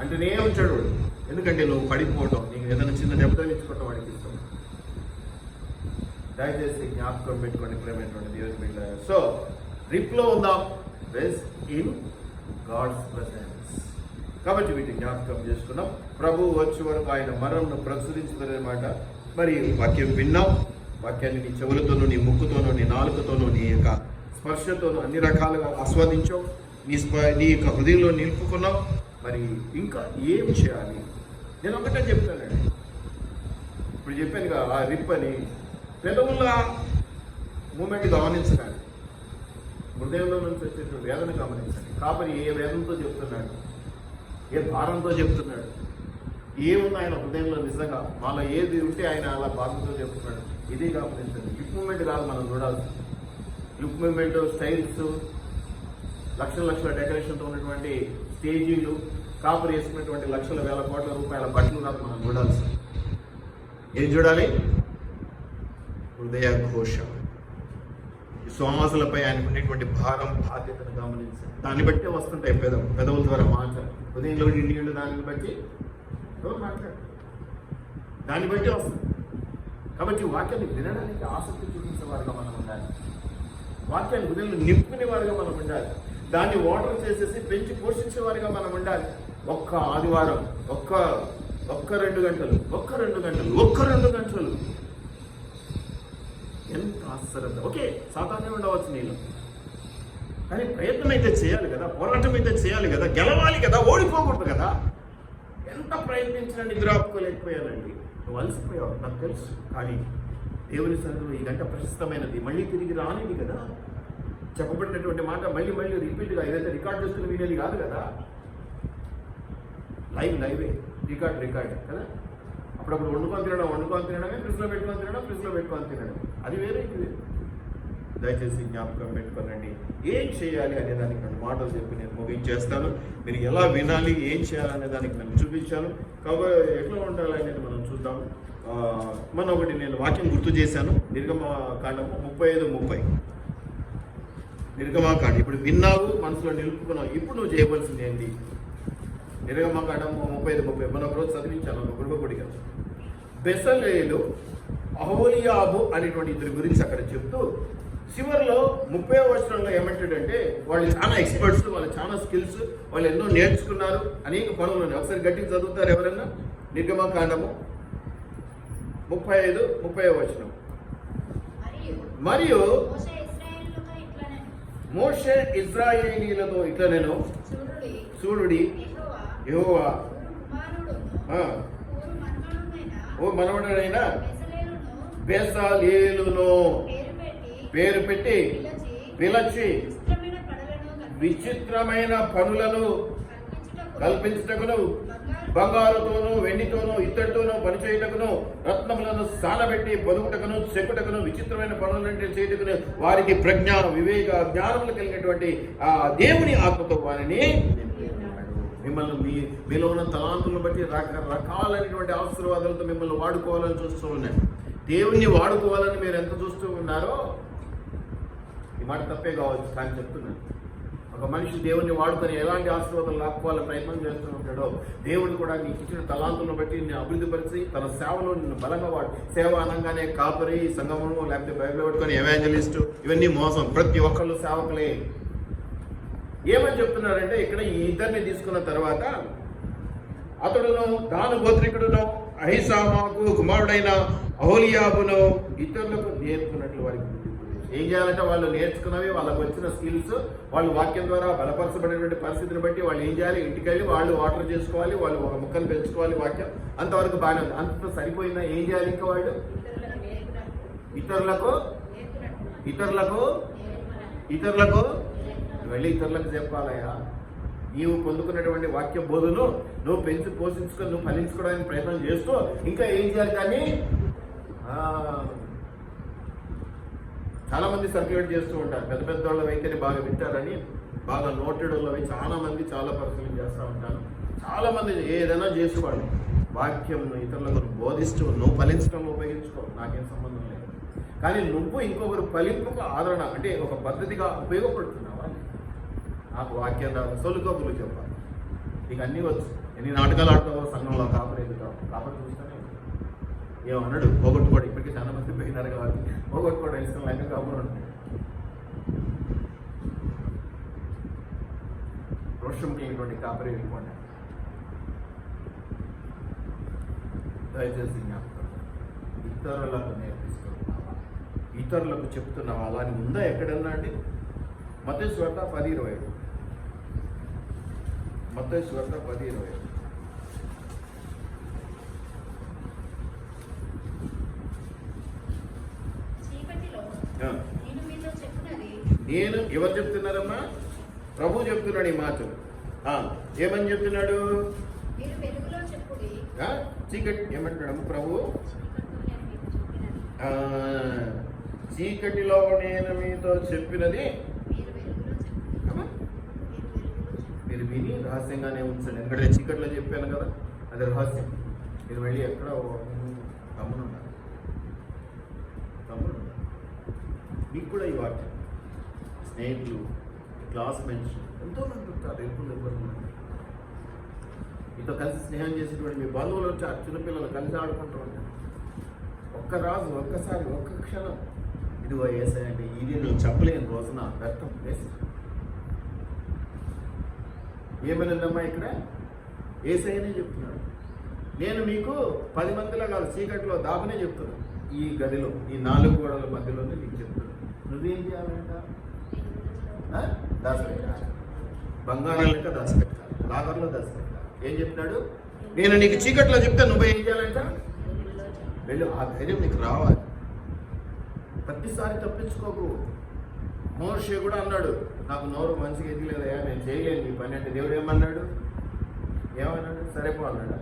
అంటూనే ఉంచాడు. ఎందుకంటే నువ్వు పడిపోవడం, నీకు ఏదైనా చిన్న దెబ్బ తగిలించుకోవటం వాడికి ఇష్టం. దయచేసి జ్ఞాపకం పెట్టుకోండి ప్రేమైనటువంటి దేవుని బిడ్డలారా. సో రిప్లో ఉందాం, రెస్ట్ ఇన్ గాడ్స్ ప్రెసెన్స్. కాబట్టి వీటిని జ్ఞాపకం చేసుకున్నాం. ప్రభు వచ్చే వరకు ఆయన మరణను ప్రచురించుదనమాట. మరి వాక్యం విన్నాం. వాక్యాన్ని నీ చెవులతోనూ, నీ ముక్కుతోనూ, నీ నాలుకతోనూ, నీ యొక్క స్పర్శతోనూ అన్ని రకాలుగా ఆస్వాదించావు. నీ యొక్క హృదయంలో నిలుపుకున్నావు. మరి ఇంకా ఏం చేయాలి? నేను ఒకటే చెప్తానండి. ఇప్పుడు చెప్పాను కదా, ఆ రిప్ అని పెదవుల మూమెంట్ గమనించకండి, హృదయంలో నుంచి వచ్చేటువంటి వేదన గమనించండి. కాబట్టి ఏ వేదనతో చెప్తున్నాడు, ఏ భారంతో చెప్తున్నాడు, ఏముంది ఆయన హృదయంలో నిజంగా వాళ్ళ ఏది ఉంటే ఆయన అలా బాధతో చెప్తున్నాడు, ఇది గమనించండి. లిప్ మూమెంట్ కాదు మనం చూడాల్సి. లిప్ మూమెంట్, స్టైల్స్, లక్షల డెకరేషన్తో ఉన్నటువంటి స్టేజీలు, కాపురు వేసుకున్నటువంటి లక్షల వేల కోట్ల రూపాయల బట్టలు కాదు మనం చూడాల్సి. ఏం చూడాలి? హృదయ ఘోష, శ్వాసలపై ఆయనకు ఉండేటువంటి భారం, బాధ్యతను గమనించాలి. దాన్ని బట్టే వస్తుంటాయి పెదవుల ద్వారా మాట్లాడు. హృదయంలో నిండి దాన్ని బట్టి మాట్లాడు, దాన్ని బట్టి వస్తుంది. కాబట్టి వాక్యాన్ని వినడానికి ఆసక్తి చూపించే వారుగా మనం ఉండాలి. వాక్యాన్ని హృదయంలో నింపుకునే వారుగా మనం ఉండాలి. దాన్ని వాటర్ చేసేసి పెంచి పోషించే వారిగా మనం ఉండాలి. ఒక్క ఆదివారం ఒక్క 2 గంటలు ఎంత ఆశ్చర్యం. ఓకే, సాధారణంగా ఉండవచ్చు నీళ్ళు, కానీ ప్రయత్నం అయితే చేయాలి కదా, పోరాటం అయితే చేయాలి కదా, గెలవాలి కదా, ఓడిపోకూడదు కదా. ఎంత ప్రయత్నించినా నిద్రాపుకోలేకపోయానండి. నువ్వు అలసిపోయావు నాకు తెలుసు. కానీ దేవుని సన్నిధిలో ఈ గంట ప్రశస్తమైనది, మళ్ళీ తిరిగి రానిది కదా. చెప్పబడినటువంటి మాట మళ్ళీ రిపీట్గా ఏదైతే రికార్డ్ చేసుకుని వినేది కాదు కదా. లైవే రికార్డ్ కదా. అప్పుడప్పుడు వండుకొని తినడమే, ఫ్రిడ్జ్లో పెట్టుకొని తినడం, అది వేరే. ఇది దయచేసి జ్ఞాపకం పెట్టుకోనండి. ఏం చేయాలి అనే దానికి నేను మాటలు చెప్పి నేను ముగించేస్తాను. మీరు ఎలా వినాలి, ఏం చేయాలనే దానికి నేను చూపించాను. కాబట్టి ఎట్లా ఉండాలి అనేది మనం చూద్దాం. మన ఒకటి నేను వాక్యం గుర్తు చేశాను. నిర్గమకాండము 35:30. నిర్గమకాండం ఇప్పుడు విన్నావు, మనసులో నిలుపుకున్నావు. ఇప్పుడు నువ్వు చేయవలసింది ఏంటి? నిర్గమకాండము 35:30 మనం ఒకరోజు చదివించాను ఒక గృహకుడిగా. బెసలేలు, అహోలియాబు అనేటువంటి ఇద్దరి గురించి అక్కడ చెప్తూ చివరిలో 30వ వచనంలో ఏమంటాడంటే వాళ్ళు చాలా ఎక్స్పర్ట్స్, వాళ్ళు చాలా స్కిల్స్, వాళ్ళు ఎన్నో నేర్చుకున్నారు, అనేక పనులు ఉన్నాయి. ఒకసారి గట్టిగా చదువుతారు ఎవరన్నా? నిర్గమకాండము 35:30వ వచనం. మరియు మోషే ఇశ్రాయేలీయులతో ఇట్లా నేను చూడుడి, యెహోవా ఓ మనవడైనా బెసలేలును పేరు పెట్టి పిలచి విచిత్రమైన పనులను కల్పించుటకును, బంగారుతోనూ వెండితోనూ ఇత్తడితోనూ పనిచేయుటకును, రత్నములను సానబెట్టి పొదుగుటకును, చెక్కుటకును, విచిత్రమైన పనులంటే చేయుటకును వారికి ప్రజ్ఞ, వివేక, జ్ఞానములు కలిగినటువంటి ఆ దేవుని ఆత్మతో వారిని మిమ్మల్ని మీలో ఉన్న తలాంతులను బట్టి రకరకాలైనటువంటి ఆశీర్వాదాలతో మిమ్మల్ని వాడుకోవాలని చూస్తూ ఉన్నాయి. దేవుణ్ణి వాడుకోవాలని మీరు ఎంత చూస్తూ ఉన్నారో, ఈ మాట తప్పే కావచ్చు కానీ చెప్తున్నాను. ఒక మనిషి దేవుణ్ణి వాడుకొని ఎలాంటి ఆశీర్వాదాలు లాక్కోవాలని ప్రయత్నం చేస్తూ ఉంటాడో, దేవుడు కూడా నీకు ఇచ్చిన తలాంతులను బట్టి నిన్ను అభివృద్ధిపరిచి తన సేవలో నిన్ను బలంగా వాడు. సేవ అనగానే కాపరి, సంగమము, లేకపోతే బైబిల్ పట్టుకొని ఎవాంజలిస్టు, ఇవన్నీ మోసం. ప్రతి ఒక్కళ్ళు సేవకులే. ఏమని చెప్తున్నారంటే ఇక్కడ ఈ ఇద్దరిని తీసుకున్న తర్వాత అతడును దాను గోత్రికుడును అహిసామాకు కుమారుడైన అహోలియాబును ఇతరులకు నేర్పుకున్నట్లు వారికి ఏం చేయాలంటే వాళ్ళు నేర్చుకున్నవి, వాళ్ళకు వచ్చిన స్కిల్స్, వాళ్ళు వాక్యం ద్వారా బలపరచబడినటువంటి పరిస్థితిని బట్టి వాళ్ళు ఏం చేయాలి? ఇంటికి వెళ్ళి వాళ్ళు వాటర్ చేసుకోవాలి, వాళ్ళు ఒక ముక్కలు పెంచుకోవాలి. వాక్యం అంతవరకు బాగానే ఉంది. అంత సరిపోయిందా? ఏం చేయాలి? ఇంకా వాళ్ళు ఇతరులకు వెళ్ళి ఇతరులకు చెప్పాలయ్యా. నీవు పొందుకున్నటువంటి వాక్య బోధను నువ్వు పెంచి పోషించుకొని నువ్వు ఫలించుకోవడానికి ప్రయత్నం చేస్తూ ఇంకా ఏం చేయాలి? కానీ చాలా మంది సర్క్యులేట్ చేస్తూ ఉంటారు. పెద్ద పెద్ద వాళ్ళు అయితేనే బాగా వింటారని, బాగా నోటెడ్ వాళ్ళవి చాలా మంది చాలా పరిశీలన చేస్తూ ఉంటాను. చాలా మంది ఏదైనా చేసుకోవాలి, వాక్యం ఇతరులకు బోధిస్తూ నువ్వు ఫలించడం ఉపయోగించుకో, నాకేం సంబంధం లేదు. కానీ నువ్వు ఇంకొకరు ఫలింపుకు ఆదరణ అంటే ఒక పద్ధతిగా ఉపయోగపడుతున్నావా? నాకు వాక్యం రాదు, సొలుకోపులు చెప్పాలి. నీకు అన్నీ వచ్చు, ఎన్ని నాటకాలు ఆడతావో సంఘంలో, కాపరి ఎదుగుతావు. కాపరి చూస్తానే ఏమన్నాడు? పోగొట్టుకోడు. ఇప్పటికీ చాలా మంది పోయినారు కాబట్టి పోగొట్టుకోవడం ఇష్టం లేక కాపురం ఉంటాయి. రోషం కలిగినటువంటి కాపరి వెళ్ళిపోండి. దయచేసి జ్ఞాపకం, ఇతరులకు నేర్పిస్తున్నావా? ఇతరులకు చెప్తున్నావా? అలా అని ఉందా ఎక్కడన్నా అండి? మత్తయి సువార్త 10:27. మత్తయి సువార్త 10:27. నేను ఎవరు చెప్తున్నారమ్మా? ప్రభు చెప్తున్నాడు ఈ మాటలు. ఏమని చెప్తున్నాడు? చీకటి ఏమంటున్నాడు ప్రభు? చీకటిలో నేను మీతో చెప్పినది మీరు విని రహస్యంగానే ఉంచండి. ఎందుకంటే చీకట్లో చెప్పాను కదా, అది రహస్యం. మీరు వెళ్ళి ఎక్కడ తమ్మునున్నారు మీకు కూడా ఈ వాక్యం స్నేహితులు, క్లాస్మేట్స్ ఎంతోమంది ఉంటారు. ఎవరు మీతో కలిసి స్నేహం చేసేటువంటి మీ బంధువులు వచ్చారు, చిన్నపిల్లలు కలిసి ఆడుకుంటూ ఉంటారు. ఒక్కసారి ఒక్క క్షణం ఇదిగో వేసాయండి, ఇది నువ్వు చెప్పలేని రోజున వ్యర్థం వేసి ఏమనిందమ్మా? ఇక్కడ ఏసైనే చెప్తున్నాడు, నేను మీకు 10 మందిలో కాదు చీకటిలో దాపనే చెప్తున్నాను. ఈ గదిలో ఈ 4 గోడల మధ్యలోనే నీకు చెప్తున్నాను. నువ్వేం చేయాలంట? దాచిపెట్టాలి. బంగారం లెక్క దాచిపెట్టాలి, లాగర్లో దాచిపెట్టాలి. ఏం చెప్తున్నాడు? నేను నీకు చీకట్లో చెప్తే నువ్వేం చేయాలంట? వెళ్ళు. ఆ ధైర్యం నీకు రావాలి. ప్రతిసారి తప్పించుకోకు. మోషే కూడా అన్నాడు, నాకు నోరు మంచిగా ఎదిగలేదయా, నేను చేయలేను మీ పని అంటే. దేవుడు ఏమన్నాడు? సరేపో అన్నాడు.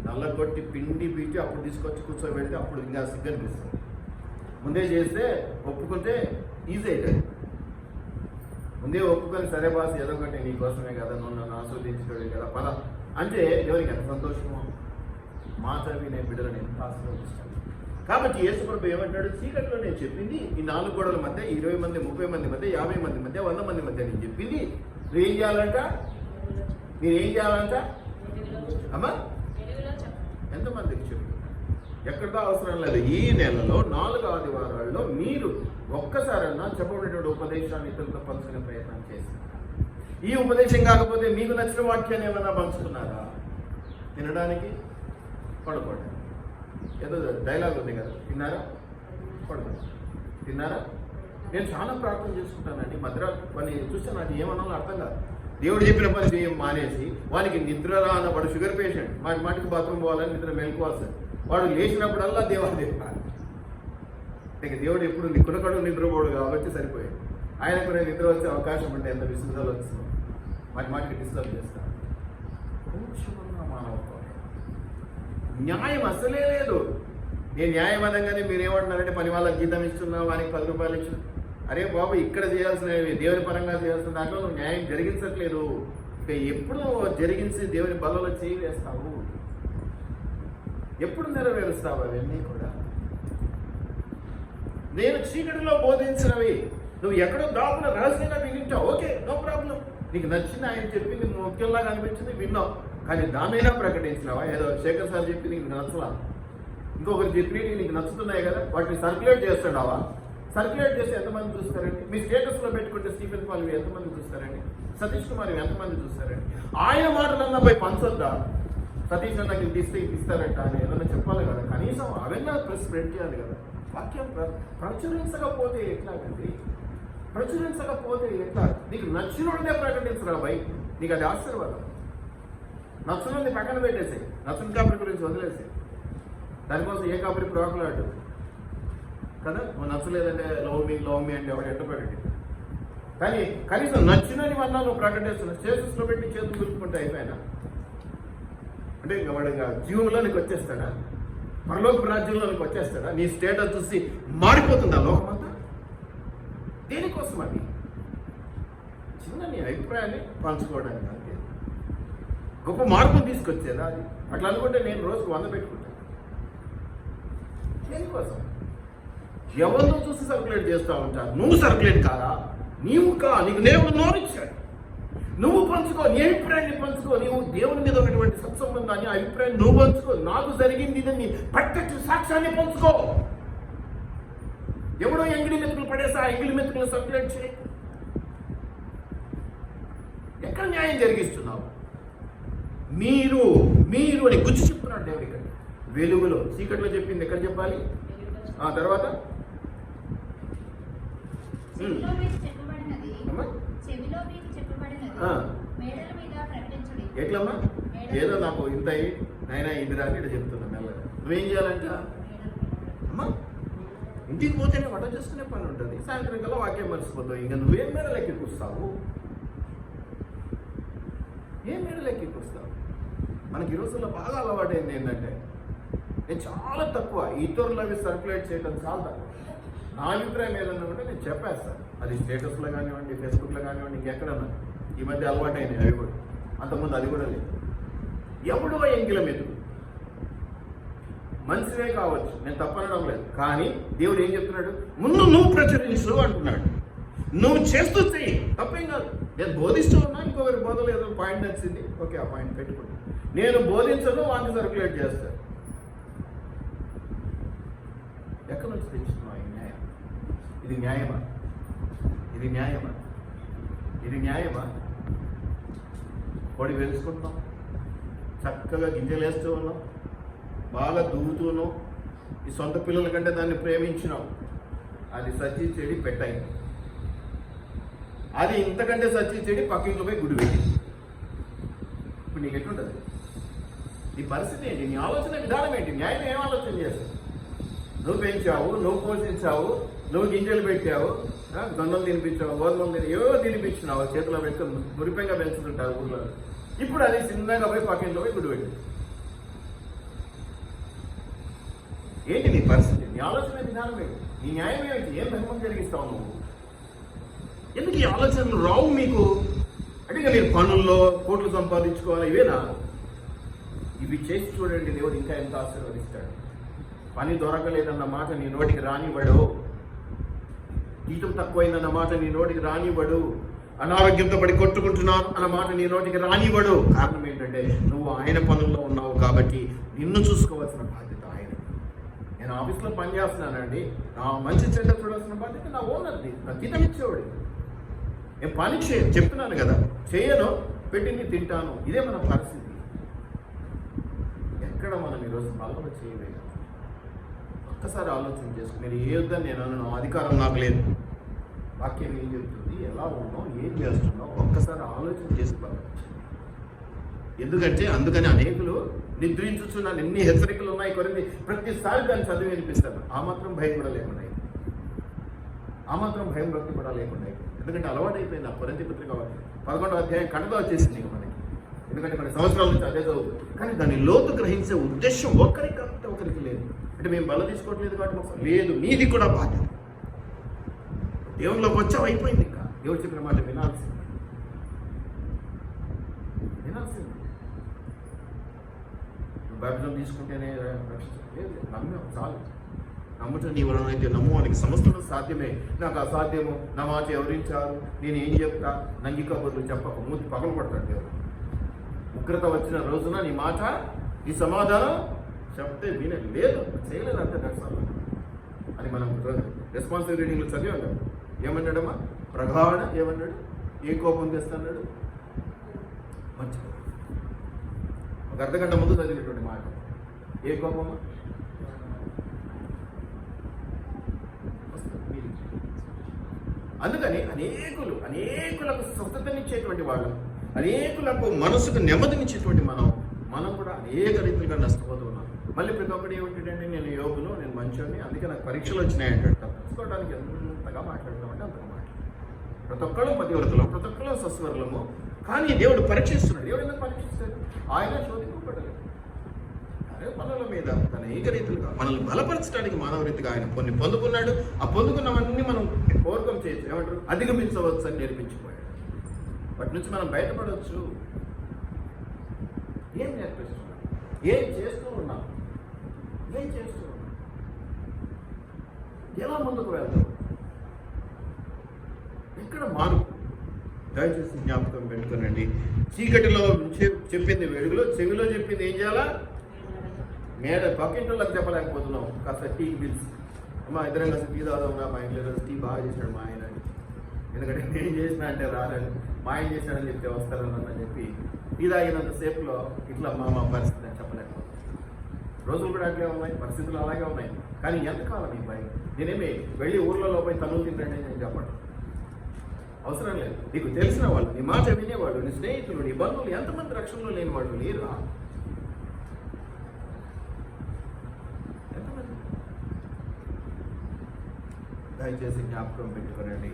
నల్లగొట్టి పిండి పీటి అప్పుడు తీసుకొచ్చి కూర్చోబెడితే అప్పుడు ఇంకా సిగ్గనిపిస్తుంది. ముందే చేస్తే ఒప్పుకుంటే ఈజీ అవుతుంది. ముందే ఒప్పుకొని సరే బాస్ ఏదో ఒకటి నీకోసమే కదా, నువ్వు నన్ను ఆస్వాదించడం కదా పద అంటే ఎవరికి ఎంత సంతోషమో. మాట వినే బిడ్డలు నేను ఆశీర్వదిస్తాను. కాబట్టి యేసుప్రభు ఏమంటాడు, చీకట్లో నేను చెప్పింది ఈ 4 గోడల మధ్య 20 మంది 30 మంది మధ్య 50 మంది మధ్య 100 మంది మధ్య నేను చెప్పింది నువ్వేం చేయాలంట, మీరేం చేయాలంట అమ్మా ఎంతమందికి చెప్తున్నా, ఎక్కడితో అవసరం లేదు. ఈ నెలలో 4 ఆదివారాల్లో మీరు ఒక్కసారన్నా చెప్పబడినటువంటి ఉపదేశాన్ని ఇతరులతో పంచుకునే ప్రయత్నం చేస్తారు. ఈ ఉపదేశం కాకపోతే మీకు నచ్చిన వాక్యాన్ని ఏమైనా పంచుకున్నారా? తినడానికి పడుకోండి, ఏదో డైలాగ్ ఉంది కదా, తిన్నారా పడుకోండి, తిన్నారా. నేను చాలా ప్రార్థన చేసుకుంటానండి, మధ్య పని చూస్తే నాకు ఏమన్నా అర్థం కాదు. దేవుడు చెప్పిన పని చేయం మానేసి వానికి నిద్ర రాన, వాడు షుగర్ పేషెంట్, మాటికి బాత్రూమ్ పోవాలని నిద్ర మెలుకోవాల్సి, వాడు లేచినప్పుడల్లా దేవాలయం ఇక దేవుడు ఎప్పుడు కునకడు నిద్రపోడు కాబట్టి సరిపోయాడు. ఆయనకు నేను నిద్ర వచ్చే అవకాశం ఉంటే ఎంత విసుగుదలు వచ్చిందో మాటికి డిస్టర్బ్ చేస్తాను. కొంచెమన్నా మానవత్వం, న్యాయం అసలే లేదు. నేను న్యాయం అనగానే మీరేమంటున్నారంటే పని వాళ్ళకి జీతం ఇస్తున్నా, వారికి 10 రూపాయలు ఇచ్చిన. అరే బాబు, ఇక్కడ చేయాల్సినవి దేవుని పరంగా చేయాల్సిన దాంట్లో నువ్వు న్యాయం జరిగించట్లేదు. ఇక ఎప్పుడు జరిగించి దేవుని బలలో చేయి వేస్తావు, ఎప్పుడు నెరవేరుస్తావు అవన్నీ కూడా. నేను చీకటిలో బోధించినవి నువ్వు ఎక్కడో దాపున రహస్యంగా వింటావు, ఓకే, నో ప్రాబ్లం. నీకు నచ్చింది ఆయన చెప్పి నీకు ముఖ్యంలాగా అనిపించింది విన్నావు, కానీ దానైనా ప్రకటించినావా? ఏదో శేఖర్ సార్ చెప్పి నీకు నచ్చలా, ఇంకొకరు చెప్పి నీకు నచ్చుతున్నాయి కదా, వాటిని సర్క్యులేట్ చేస్తున్నావా? సర్క్యులేట్ చేసి ఎంతమంది చూస్తారండి? మీ స్టేటస్లో పెట్టుకుంటే స్టీఫెన్ పాల్ ఎంతమంది చూస్తారండి? సతీష్ కుమార్ ఎంతమంది చూస్తారండి? ఆయన మాటలన్నా పోయి పంచొద్దా? సతీష్ అన్నకి తీస్తే ఇస్తారంట అని ఏదన్నా చెప్పాలి కదా, కనీసం అవన్నీ స్ప్రెడ్ చేయాలి కదా. వాక్యం ప్రచురించకపోతే ఎట్లాగండి? ప్రచురించకపోతే ఎట్లా? నీకు నచ్చినోడినే ప్రకటించరా భయ్, నీకు అది ఆశీర్వాదం. నచ్చునది పక్కన పెట్టేసి నచ్చుని కాపురి గురించి వదిలేసి దానికోసం ఏ కాపురి ప్రోకలాడు కదా. నువ్వు నచ్చలేదంటే లవ్ మీ అంటే ఎవరు ఎట్ట ప్రకటి, కానీ కనీసం నచ్చినని వల్ల నువ్వు ప్రకటిస్తున్నావు. స్టేటస్లో పెట్టి చేతులు దులుపుకుంటే అయిపోయినా అంటే ఇంకా వాడు ఇంకా జీవంలో నీకు వచ్చేస్తాడా? పరలోక రాజ్యంలో నీకు వచ్చేస్తాడా? నీ స్టేటస్ చూసి మారిపోతుందా లోకమంతా? దేనికోసం అది? చిన్న నీ అభిప్రాయాన్ని పంచుకోవడానికి అంతే. గొప్ప మార్పును తీసుకొచ్చేదా అది? అట్లా అనుకుంటే నేను రోజుకు 100 పెట్టుకుంటాను. దేనికోసం? ఎవరినో చూసి సర్క్యులేట్ చేస్తూ ఉంటారు. నువ్వు సర్క్యులేట్ కాదా? నీకు దేవుడు నోరిచ్చాడు, నువ్వు పంచుకో, నీ అభిప్రాయాన్ని పంచుకో. నీవు దేవుని మీద ఉన్నటువంటి సత్సంబంధాన్ని అభిప్రాయాన్ని నువ్వు పంచుకో. నాకు జరిగింది ఇదని ప్రత్యక్ష సాక్ష్యాన్ని పంచుకో. ఎవడో ఎంగిలి మెతుకులు పడేసా ఎంగిలి మెతుకులు సర్క్యులేట్ చేయి. ఎక్కడ న్యాయం జరిగిస్తున్నావు? మీరు అని గుర్తు చెప్తున్నాడు దేవుడు ఇక్కడ. వెలుగులో చీకట్లో చెప్పింది ఎక్కడ చెప్పాలి? ఆ తర్వాత ఎట్లమ్మా? ఏదో నాకు ఇంత నాయన ఇది రాని ఇక్కడ చెప్తున్నా మెల్లగా. నువ్వేం చేయాలంట అమ్మా? ఇంటికి పోతేనే వంట చేసుకునే పని ఉంటుంది, సాయంత్రం కల్లా వాక్యం మర్చిపోతావు. ఇంకా నువ్వేం మేడలు ఎక్కికొస్తావు? ఏం మేడలు ఎక్కికొస్తావు? మనకి ఈ రోజుల్లో బాగా అలవాటైంది ఏంటంటే, నేను చాలా తక్కువ ఇతరులు అవి సర్క్యులేట్ చేయడం చాలా తక్కువ. నా అభిప్రాయం ఏదన్నా ఉంటే నేను చెప్పేస్తాను. అది స్టేటస్లో కానివ్వండి, ఫేస్బుక్లో కానివ్వండి, ఇంకెక్కడన్నా. ఈ మధ్య అలవాటైంది అవి కూడా, అంతకుముందు అది కూడా లేదు. ఎవడో ఎంగిల మెతుకు మనిషివే కావచ్చు, నేను తప్పనడం లేదు, కానీ దేవుడు ఏం చెప్తున్నాడు? ముందు నువ్వు ప్రచురించు అంటున్నాడు. నువ్వు చేస్తూ చెయ్యి, తప్పేం కాదు. నేను బోధిస్తూ ఉన్నా, ఇంకొకరి బోధలో ఏదో పాయింట్ నచ్చింది, ఓకే ఆ పాయింట్ పెట్టుకుంటా. నేను బోధించను, వాటిని సర్క్యులేట్ చేస్తాను. ఎక్కడి నుంచి తెచ్చుకున్నావు ఈ న్యాయం? ఇది న్యాయమా? ఇది న్యాయమా? ఇది న్యాయమా? కోడి వేసుకుంటున్నాం, చక్కగా గింజలు వేస్తూ ఉన్నాం, బాగా దువ్వుతూను, ఈ సొంత పిల్లల కంటే దాన్ని ప్రేమించినాం, అది సచ్చి చెడి పెట్టయింది. అది ఇంతకంటే సచ్చి చెడి పక్కింట్లో పోయి గుడి పెట్టి. ఇప్పుడు నీకు ఎట్లుంటుంది? నీ పరిస్థితి ఏంటి? నీ ఆలోచన విధానం ఏంటి? న్యాయం ఏం ఆలోచన చేస్తావు? నువ్వు పెంచావు, నువ్వు పోషించావు, నువ్వు గింజలు పెట్టావు, గొంగలు తినిపించావు, గోధుమలు ఏవో తినిపించినావు, చేతిలో పెట్టుకుని మురిపెంగా పెంచుతుంటారు ఊళ్ళో. ఇప్పుడు అది చిన్నగా పోయి పక్కింట్లో పోయి గుడి పెట్టి. ఏంటి నీ పరిస్థితి, నీ ఆలోచన విధానం ఏంటి, నీ న్యాయం ఏమిటి, ఏం ధర్మం జరిగిస్తావు నువ్వు? ఎందుకు ఈ ఆలోచనలు రావు మీకు? అంటే ఇక మీరు పనుల్లో కోట్లు సంపాదించుకోవాలి, ఇవేనా? ఇవి చేసి చూడండి, దేవుడు ఇంకా ఎంత ఆశీర్వదిస్తాడు. పని దొరకలేదన్న మాట నీ నోటికి రానివ్వడు, జీతం తక్కువైందన్న మాట నీ నోటికి రానివ్వడు, అనారోగ్యంతో పడి కొట్టుకుంటున్నాను అన్న మాట నీ నోటికి రానివ్వడు. కారణం ఏంటంటే నువ్వు ఆయన పనుల్లో ఉన్నావు కాబట్టి నిన్ను చూసుకోవాల్సిన బాధ్యత ఆయన. నేను ఆఫీస్లో పని చేస్తున్నానండి, నా మంచి చెడ్డ చూడాల్సిన బాధ్యత నా ఓనర్ది, నా జీతం ఇచ్చేవాడు. నేను పని చెప్తున్నాను కదా, చేయను, పెట్టింది తింటాను. ఇదే మన పరిస్థితి. ఎక్కడ మనం ఈరోజు బలంగా చేయలేదు? ఒక్కసారి ఆలోచన చేసుకుని, మీరు ఏ యుద్ధం నేను అన్నాను, అధికారం నాకు లేదు, వాక్యం ఏం చెప్తుంది, ఎలా ఉన్నావు, ఏం చేస్తున్నావు, ఒక్కసారి ఆలోచన చేసుకోవాలి. ఎందుకంటే అందుకని అనేకులు నిద్రించుచున్నాను, ఎన్ని హెచ్చరికలు ఉన్నాయి కొన్ని, ప్రతిసారి దాన్ని చదివి వినిపిస్తారు. ఆ మాత్రం భయం కూడా లేకుండా, ఆ మాత్రం భయం భక్తి కూడా లేకుండా. ఎందుకంటే అలవాటు అయిపోయింది. ఆ కొరింథీ పత్రిక 11వ అధ్యాయం కడగా వచ్చేసింది మనకి. ఎందుకంటే కొన్ని సంవత్సరాల నుంచి అదే చదువు, కానీ దాన్ని లోతు గ్రహించే ఉద్దేశం ఒకరికి అంత ఒకరికి లేదు. అంటే మేము బల తీసుకోవట్లేదు కాబట్టి లేదు, నీది కూడా బాధ్యత. దేవునిలోకి వచ్చావు, అయిపోయింది. ఇంకా దేవుడు చెప్పిన మాట వినాల్సింది. బాప్టిజం తీసుకుంటేనే లేదు, నమ్మాం చాలు. నమ్ముట నీ వలన అయితే నమ్ము, వానికి సమస్తం సాధ్యమే. నాకు అసాధ్యము, నా మాట ఎవరించారు, నేను ఏం చెప్తా, నంగి కబుర్లు చెప్పక మూతి పగలు పడతాడు దేవుడు. ఉగ్రత వచ్చిన రోజున నీ మాట, ఈ సమాధానం చెప్తే వినలేదు, చేయలేదు, అంతే దర్శనం. అది మనం రెస్పాన్సిబుల్ రీడింగ్లో చదివాం కదా. ఏమన్నాడమ్మా? ప్రగాఢ ఏమన్నాడు? ఏ కోపం తెస్తున్నాడు? మర్చిపో. ఒక అర్ధగంట ముందు చదివినటువంటి మాట. ఏ కోపమా? అందుకని అనేకులకు స్వస్థతనిచ్చేటువంటి వాళ్ళు, అనేకులకు మనసుకు నెమ్మదినిచ్చేటువంటి మనం కూడా అనేక రీతిగా నష్టపోతున్నాం. మళ్ళీ ప్రతి ఒక్కటి ఏమిటంటే, నేను యోగులు, నేను మంచోని, అందుకే నాకు పరీక్షలు వచ్చినాయంటాడు. తప్పించుకోవడానికి ఎంతగా మాట్లాడతామంటే అంతగా మాట్లాడతాం. ప్రతి ఒక్కళ్ళు పతివ్రతలు, ప్రతి ఒక్కళ్ళు సస్వరులము. కానీ దేవుడు పరీక్షిస్తున్నాడు. దేవుడు ఎందుకు పరీక్షిస్తాడు? ఆయన శోధింపబడలేదు. అదే పనుల మీద తన ఏకరీతులుగా మనల్ని బలపరచడానికి మానవ రీతిగా ఆయన కొన్ని పొందుకున్నాడు. ఆ పొందుకున్నవన్నీ మనం ఓవర్కమ్ చేయొచ్చు, ఏమంటారు, అధిగమించవచ్చు అని నేర్పించిపోయాడు. వాటి నుంచి మనం బయటపడవచ్చు. ఏం నేర్పిస్తున్నాం? ఏం చేస్తూ ఉన్నాం? ఎలా ముందుకు వెళ్తాం? ఇక్కడ మార్పు దయచేసి జ్ఞాపకం పెట్టుకోనండి. చీకటిలో చెప్పింది వెలుగులో, చెవిలో చెప్పింది ఏం చేయాలా? పక్కింటోళ్ళకి చెప్పలేకపోతున్నాం. కాస్త టీ బిల్స్, అమ్మా ఇద్దరం కాస్త టీ తాగుదాం, మా ఇంట్లో టీ బాగా చేసినాడు మా ఆయన. ఎందుకంటే నేను చేసినా అంటే రారని, మా ఆయన చేశాడని చెప్తే వస్తారని చెప్పి టీ తాగినంత సేపులో ఇట్లా మా పరిస్థితి అని చెప్పలేకపోతున్నాం. రోజులు కూడా అట్లే ఉన్నాయి, పరిస్థితులు అలాగే ఉన్నాయి. కానీ ఎంతకాలం ఈ భయం? నేనేమి వెళ్ళి ఊర్లలో పోయి తనులు తింటాడని నేను చెప్పడం అవసరం లేదు. నీకు తెలిసిన వాళ్ళు, నీ మాట వినేవాడు, నీ స్నేహితులు, నీ బంధువులు, ఎంతమంది రక్షణలో లేని వాళ్ళు లేరా? ఎంతమంది? దయచేసి జ్ఞాపకం పెట్టుకోనండి.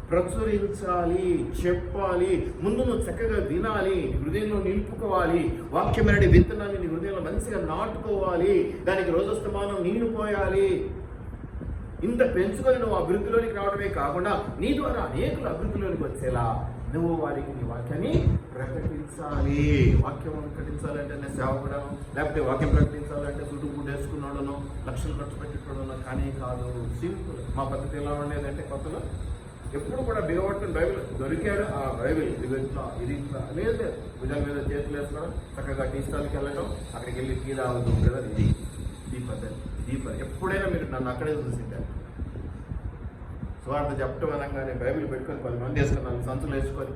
ప్రచురించాలి, చెప్పాలి, ముందు నువ్వు చక్కగా వినాలి, హృదయంలో నిలుపుకోవాలి. వాక్యమైన విత్తనాన్ని నీ హృదయంలో మంచిగా నాటుకోవాలి. దానికి రోజస్తమానం నీళ్లు పోయాలి. ఇంత పెంచుకొని నువ్వు అభివృద్ధిలోనికి రావడమే కాకుండా నీ ద్వారా అనేకులు అభివృద్ధిలోనికి వచ్చేలా నువ్వు వారికి నీ వాక్యాన్ని ప్రకటించాలి. వాక్యం ప్రకటించాలంటే నేను సేవకుడను, లేకపోతే వాక్యం ప్రకటించాలంటే చుట్టూ వేసుకున్నాడను, లక్షలు ఖర్చు పెట్టినోడను కానీ కాదు. సింపుల్. మా పద్ధతి ఎలా ఉండేదంటే, కొత్తలో ఎప్పుడు కూడా బిగబట్టుకుని బైబిల్ దొరికాడు, ఆ బైబిల్ ఇది ఇట్లా లేదు, భుజాల మీద చేతులు వేసుకోవడం, చక్కగా టీ స్టాల్కి వెళ్ళడం, అక్కడికి వెళ్ళి టీ తాగుతుంది కదా. ఇది ఈ పద్ధతి. ఎప్పుడైనా మీరు నన్ను అక్కడే చూసింటారు. స్వార్థ చెప్పటం అనగానే బైబిల్ పెట్టుకొని 10 మంది వేసుకున్నాను, సంచులు వేసుకొని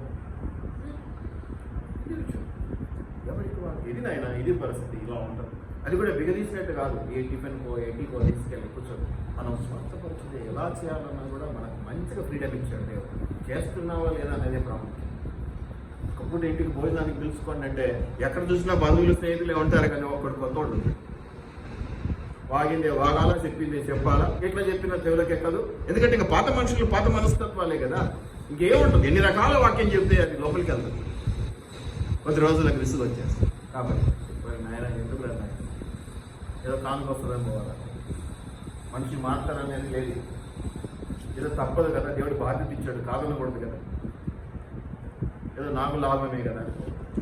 ఎవరికి ఇది నాయన, ఇది పరిస్థితి ఇలా ఉంటుంది. అది కూడా బిగదీసినట్టు కాదు. ఏ టిఫిన్కో ఏ టీకో తీసుకెళ్ళి కూర్చొని మనం స్వార్థపరిచింది ఎలా చేయాలన్నా కూడా మనకు మంచిగా ఫ్రీడమ్ ఇచ్చాడు దేవుడు. చేస్తున్నావా లేదా అనేది ప్రాముఖ్యం. ఒకప్పుడు ఇంటికి భోజనానికి పిలుచుకోండి అంటే ఎక్కడ చూసినా బంధువులు స్నేహితులే ఉంటారు, కానీ ఒక్కడు కొత్తోడు ఉంది. వాగిందే వాగాలా, చెప్పిందే చెప్పాలా, ఎట్లా చెప్పినా చెవులకు ఎక్కదు. ఎందుకంటే ఇంకా పాత మనుషులు పాత మనస్తత్వాలే కదా. ఇంకేముంటుంది, ఎన్ని రకాల వాక్యం చెప్తే అది లోపలికి వెళ్తుంది. కొద్ది రోజులకు విసుగు వచ్చేస్తుంది. కాబట్టి నాయన ఎందుకు నాయన ఏదో కానుక వస్తుందని పోవాలా, మనిషి మారుతారనేది లేదు. ఏదో తప్పదు కదా, దేవుడు బాధ్యత ఇచ్చాడు, కాదనకూడదు కదా, ఏదో నాకు లాభమే కదా.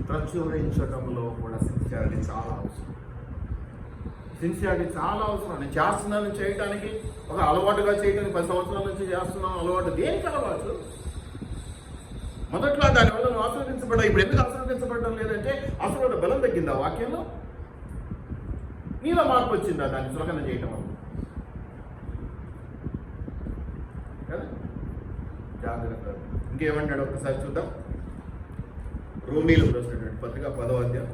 ప్రచురించడంలో కూడా సిన్సియారిటీ చాలా అవసరం. సిన్సియారిటీ చాలా అవసరం. నేను చేస్తున్నాను చేయడానికి, ఒక అలవాటుగా చేయడానికి 10 సంవత్సరాల నుంచి చేస్తున్నాను. అలవాటు దేనికి అలవాటు? మొదట్లో దానివల్ల నువ్వు ఆశీర్వదించబడ్డా. ఇప్పుడు ఎందుకు ఆశీర్వదించబడడం లేదంటే అసలు బలం తగ్గిందా వాక్యంలో? నీలో మార్పు వచ్చిందా దాన్ని సులకన చేయటం వల్ల? కదా, జాగ్రత్త. ఇంకేమంటాడు ఒకసారి చూద్దాం. రోమీలకు రాసినటువంటి పత్రిక 10వ అధ్యాయం.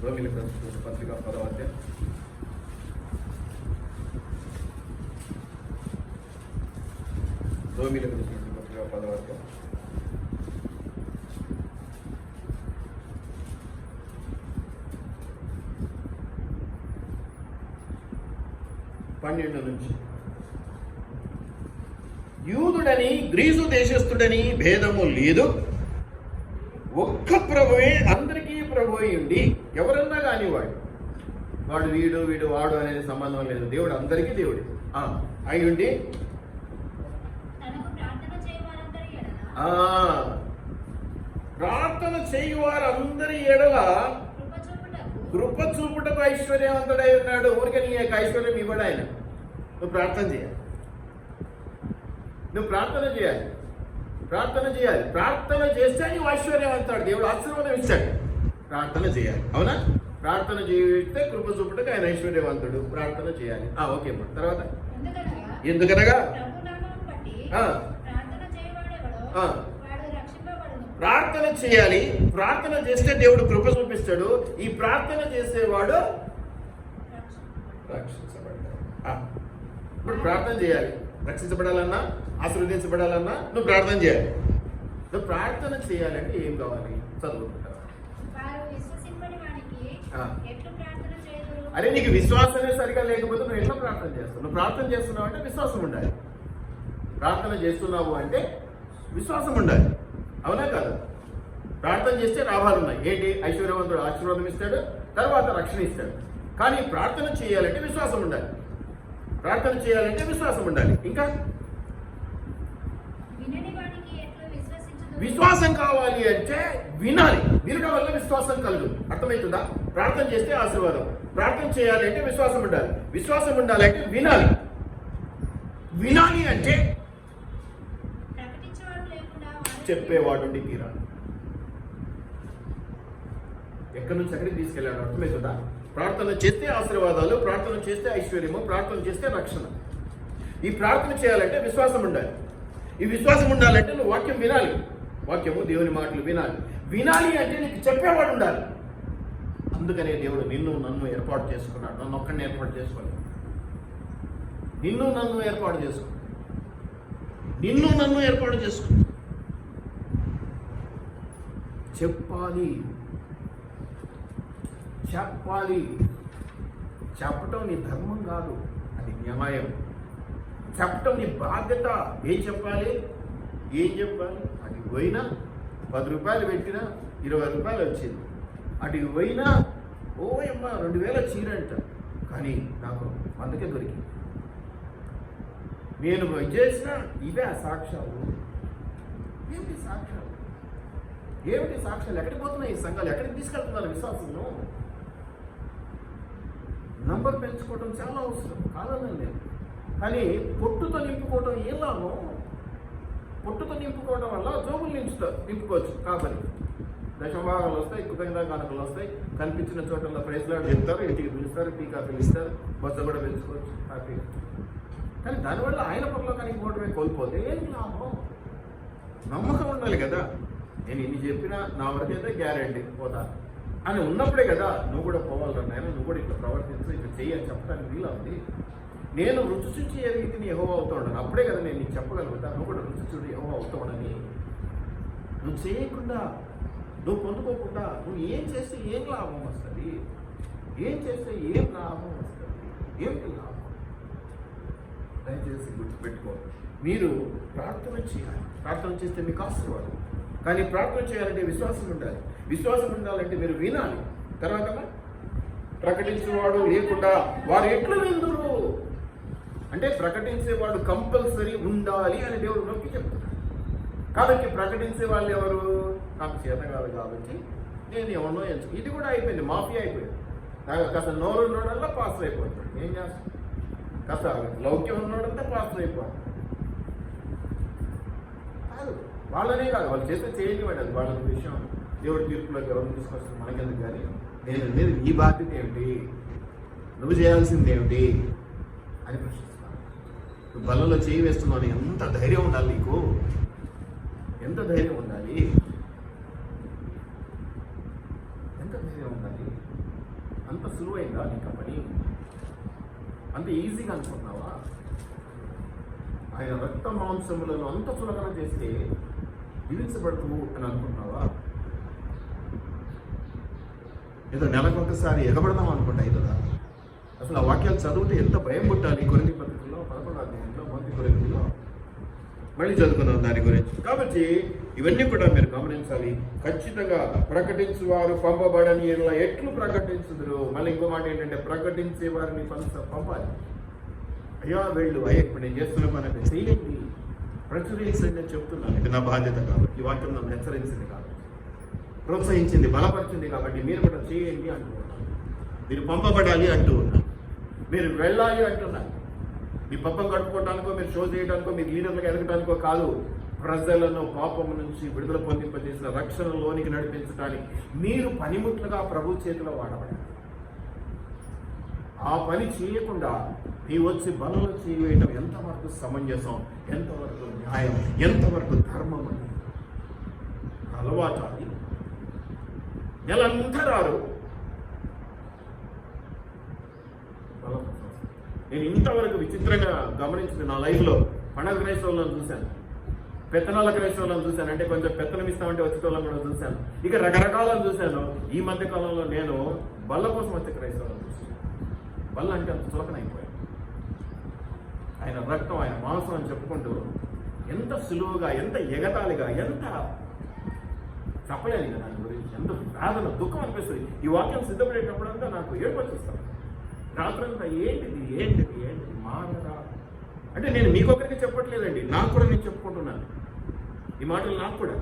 రోమీలకు రాసినటువంటి పత్రిక 10వ అధ్యాయం. రోమీలకు రాసినటువంటి పత్రిక 10వ అధ్యాయం. పన్నెండు నుంచి. యూదుడని గ్రీసు దేశస్థుడని భేదము లేదు, ఒక్క ప్రభువే అందరికీ ప్రభు అయ్యుండి. ఎవరన్నా కానీ వాడు వీడు వీడు వాడు అనేది సంబంధం లేదు. దేవుడు అందరికీ దేవుడు అయ్యుండి. ప్రార్థన చేయువారందరి ఎడల కృప చూపుటకు ఐశ్వర్యవంతుడై ఉన్నాడు. ఊరికే నీ యొక్క ఐశ్వర్యం ఇవ్వడు ఆయన. నువ్వు ప్రార్థన చేయాలి. ప్రార్థన చేయాలి. ప్రార్థన చేస్తే నీవు ఐశ్వర్యవంతుడు. దేవుడు ఆశీర్వాదం ఇచ్చాడు. ప్రార్థన చేయాలి. అవునా? ప్రార్థన చేస్తే కృప చూపుటకు ఆయన ఐశ్వర్యవంతుడు. ప్రార్థన చేయాలి. ఓకే అమ్మా. తర్వాత ఎందుకనగా ప్రార్థన చేయాలి. ప్రార్థన చేస్తే దేవుడు కృప చూపిస్తాడు. ఈ ప్రార్థన చేసేవాడు రక్షించబడతాడు. ఇప్పుడు ప్రార్థన చేయాలి. రక్షించబడాలన్నా ఆశీర్వదించబడాలన్నా నువ్వు ప్రార్థన చేయాలి. నువ్వు ప్రార్థన చేయాలంటే ఏం కావాలి? చదువుకుంటావు. అరే నీకు విశ్వాసమే సరిగా లేకపోతే నువ్వు ఎట్లా ప్రార్థన చేస్తావు? నువ్వు ప్రార్థన చేస్తున్నావు అంటే విశ్వాసం ఉండాలి. ప్రార్థన చేస్తున్నావు అంటే విశ్వాసం ఉండాలి. అవునా కాదు? ప్రార్థన చేస్తే లాభాలు ఉన్నాయి. ఏంటి? ఐశ్వర్యవంతుడు ఆశీర్వాదం ఇస్తాడు, తర్వాత రక్షణ ఇస్తాడు. కానీ ప్రార్థన చేయాలంటే విశ్వాసం ఉండాలి. ప్రార్థన చేయాలంటే విశ్వాసం ఉండాలి. ఇంకా విశ్వాసం కావాలి అంటే వినాలి. వినడం వల్ల విశ్వాసం కలుగు. అర్థమవుతుందా? ప్రార్థన చేస్తే ఆశీర్వాదం. ప్రార్థన చేయాలి అంటే విశ్వాసం ఉండాలి. విశ్వాసం ఉండాలి అంటే వినాలి. వినాలి అంటే చెప్పేవాడు తీరాలి. ఎక్కడి నుంచి ఎక్కడికి తీసుకెళ్ళాడు? అర్థమవుతుందా? ప్రార్థన చేస్తే ఆశీర్వాదాలు, ప్రార్థన చేస్తే ఐశ్వర్యము, ప్రార్థన చేస్తే రక్షణ. ఈ ప్రార్థన చేయాలంటే విశ్వాసం ఉండాలి. ఈ విశ్వాసం ఉండాలంటే నువ్వు వాక్యం వినాలి. వాక్యము దేవుని మాటలు వినాలి. వినాలి అంటే నీకు చెప్పేవాడు ఉండాలి. అందుకనే దేవుడు నిన్ను నన్ను ఏర్పాటు చేసుకున్నాడు. నన్ను ఒక్కడిని ఏర్పాటు చేసుకోలేదు. నిన్ను నన్ను ఏర్పాటు చేసుకో. చెప్పాలి. చెప్పటం నీ ధర్మం కాదు, అది న్యాయం. చెప్పటం నీ బాధ్యత. ఏం చెప్పాలి? అటు పోయినా 10 రూపాయలు పెట్టినా 20 రూపాయలు వచ్చింది. అటు పోయినా ఓయమ్మ 2000 చీరంట, కానీ నాకు 100కే దొరికింది. నేను చేసిన ఇవే సాక్ష్యాలు. ఏమిటి సాక్ష్యాలు? ఎక్కడికి పోతున్నాయి ఈ సంఘాలు? ఎక్కడికి తీసుకెళ్తున్నారు విశ్వాసంలో? నంబర్ పెంచుకోవడం చాలా అవసరం కాదని లేదు, కానీ పొట్టుతో నింపుకోవడం ఏం లాభం? పొట్టుతో నింపుకోవడం వల్ల జోబులు నింపుకోవచ్చు. కాబట్టి దశభాగాలు వస్తాయి, కృతజ్ఞతా కానుకలు వస్తాయి, కనిపించిన చోట్ల ప్రైజ్లాడు చెప్తారు, ఇంటికి పిలుస్తారు, టీ కాఫీలు ఇస్తారు, బస్సు కూడా పెంచుకోవచ్చు హ్యాపీగా. కానీ దానివల్ల ఆయన పరలోకానికి పోవడమే కోల్పోతే ఏం లాభం? నమ్మకం ఉండాలి కదా. నేను ఇన్ని చెప్పినా నా వరకైతే గ్యారెంటీ పోతా అని ఉన్నప్పుడే కదా నువ్వు కూడా పోవాలి. నాయన నువ్వు కూడా ఇట్లా ప్రవర్తించు, ఇట్లా చెయ్యి అని చెప్పడానికి వీలు ఉంది. నేను రుచి చూచి ఏ రీతిని యెహోవా అవుతా ఉన్నాను. అప్పుడే కదా నేను నీకు చెప్పగలుగుతా. నువ్వు కూడా రుచి చూడు యెహోవా అవుతా ఉండని. నువ్వు చేయకుండా, నువ్వు పొందుకోకుండా నువ్వు ఏం చేస్తే ఏం లాభం వస్తుంది? ఏమిటి లాభం? దయచేసి గుర్తుపెట్టుకో. మీరు ప్రార్థన చేయాలి. ప్రార్థన చేస్తే మీకు ఆశీర్వాదం. కానీ ప్రార్థన చేయాలంటే విశ్వాసం ఉండాలి. విశ్వాసం ఉండాలంటే మీరు వినాలి. తర్వాత ప్రకటించేవాడు లేకుండా వారు ఎట్లు విందురు అంటే ప్రకటించేవాడు కంపల్సరీ ఉండాలి అని దేవుడు నొక్కి చెప్తున్నాడు. కాబట్టి ప్రకటించే వాళ్ళు ఎవరు? నాకు చేత కాదు కాబట్టి నేను ఎవరినో ఎంచుకు. ఇది కూడా అయిపోయింది, మాఫీ అయిపోయింది. కాస్త నోరు ఉన్నోడల్లా పాస్టర్ అయిపోతాడు. ఏం చేస్తాం? కాస్త లౌక్యం ఉన్నోడంతా పాస్టర్ అయిపోతాడు. కాదు, వాళ్ళనే కాదు, వాళ్ళు చేస్తే చేయనివ్వండి, అది వాళ్ళ విషయం. దేవుడి తీర్పులోకి ఎవరిని తీసుకొస్తారు మనకెందుకు. కానీ నేను అనేది నీ బాధ్యత ఏమిటి, నువ్వు చేయాల్సింది ఏమిటి అని ప్రశ్నిస్తాను. నువ్వు బల్లలో చేయి వేస్తున్నావు, ఎంత ధైర్యం ఉండాలి నీకు, ఎంత ధైర్యం ఉండాలి, ఎంత ధైర్యం ఉండాలి. అంత సులువైందా నీకు ఆ పని? అంత ఈజీగా అనుకుంటున్నావా? ఆయన రక్త మాంసములను అంత సులభన చేస్తే జీవించబడతావు అని అనుకుంటున్నావా? ఏదో నెలకొకసారి ఎగబడదాం అనుకుంటా కదా. అసలు ఆ వాక్యాలు చదివితే ఎంత భయం పుట్టాలి. కొరింథీ పత్రికలో 11వ అధ్యాయంలో 1 కొరింథీలో మళ్ళీ చదువుకున్నాం దాని గురించి. కాబట్టి ఇవన్నీ కూడా మీరు గమనించాలి. ఖచ్చితంగా ప్రకటించేవారు పంపబడని ఎట్లు ప్రకటించుదురు. మళ్ళీ ఇంకో మాట ఏంటంటే ప్రకటించే వారిని పంపాలి. అయ్యా వెళ్ళు, అయ్యా ఇప్పుడు నేను చేస్తున్న పని అంటే చేయండి, ప్రచురించండి అని చెప్తున్నాను. ఇది నా బాధ్యత కాబట్టి, ఈ వాక్యం నన్ను హెచ్చరించింది కాబట్టి, ప్రోత్సహించింది, బలపరిచింది కాబట్టి మీరు కూడా చేయండి అంటున్నాను. మీరు పంపబడాలి అంటూ ఉన్నాను, మీరు వెళ్ళాలి అంటున్నాను. మీ పబ్బం గడుపుకోవడానికో, మీరు షో చేయడానికో, మీ లీడర్లకు ఎదగడానికో కాదు. ప్రజలను పాపం నుంచి విడుదల పొందింపజేసిన రక్షణలోనికి నడిపించడానికి మీరు పనిముట్లుగా ప్రభు చేతిలో వాడబడాలి. ఆ పని చేయకుండా నీ వచ్చి బలంలో చేయవేయటం ఎంతవరకు సమంజసం, ఎంతవరకు న్యాయం, ఎంతవరకు ధర్మం అని అలవాటు. అది నెలంతా రారు. నేను ఇంతవరకు విచిత్రంగా గమనించింది నా లైఫ్లో, పండగ క్రైస్తవులను చూశాను, పెత్తనాల క్రైస్తవులను చూశాను, అంటే కొంచెం పెత్తనం ఇస్తామంటే వచ్చేటోళ్ళని కూడా చూశాను, ఇక రకరకాలను చూశాను. ఈ మధ్య కాలంలో నేను బల్ల కోసం వచ్చే క్రైస్తవులను చూశాను. బల్ల అంటే అంత చులకనైపోయాను. ఆయన రక్తం, ఆయన మాంసం అని చెప్పుకుంటూ ఎంత సులువుగా, ఎంత ఎగతాళిగా, ఎంత చెప్పలేను కదా దాని గురించి. ఎంత వేదన, దుఃఖం అనిపిస్తుంది. ఈ వాక్యం సిద్ధపడేటప్పుడంతా నాకు ఏడుపు వచ్చేస్తాను. రాత్రంతా ఏంటిది ఏంటిది ఏంటిది మారరా అంటే నేను మీకొకరికి చెప్పట్లేదండి, నాకు కూడా నేను చెప్పుకుంటున్నాను. ఈ మాటలు నాకు కూడా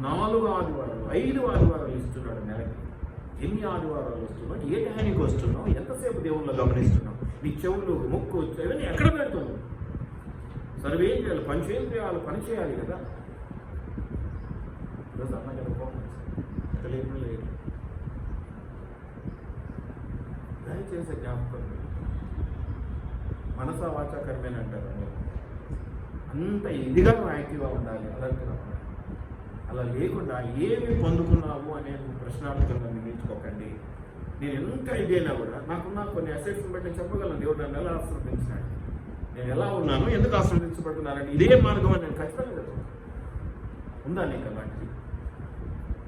4 ఆదివారాలు 5 ఆదివారాలు ఇస్తున్నాడు నెలకి. ఎన్ని ఆదివారాలు వస్తున్నావు, ఏ టైంకి వస్తున్నావు, ఎంతసేపు దేవుళ్ళు గమనిస్తున్నావు, నీ చెవులు, ముక్కు, ఇవన్నీ ఎక్కడ పెడుతున్నావు? సర్వేంద్రియాలు, పంచేంద్రియాలు పని చేయాలి కదా. ఈరోజు అన్న కదా కోపం లేదు. దయచేసే జ్ఞాపకం, మనసా వాచా కర్మేని అంటారు. అంత ఇదిగా యాక్టివ్గా ఉండాలి, అలర్ట్గా ఉండాలి. అలా లేకుండా ఏమి పొందుకున్నావు అనే ప్రశ్నార్థకంగా మిగిల్చుకోకండి. నేను ఎంత ఇదైనా కూడా నాకున్న కొన్ని అసెట్స్ని బట్టి నేను చెప్పగలను, దేవుడు నన్ను ఎలా ఆశీర్వదించినాడు, నేను ఎలా ఉన్నాను, ఎందుకు ఆశీర్వదించబడుతున్నానంటే ఇదే మార్గం అని నేను ఖచ్చితంగా చెప్తాను. ఉందా నీకు అలాంటిది?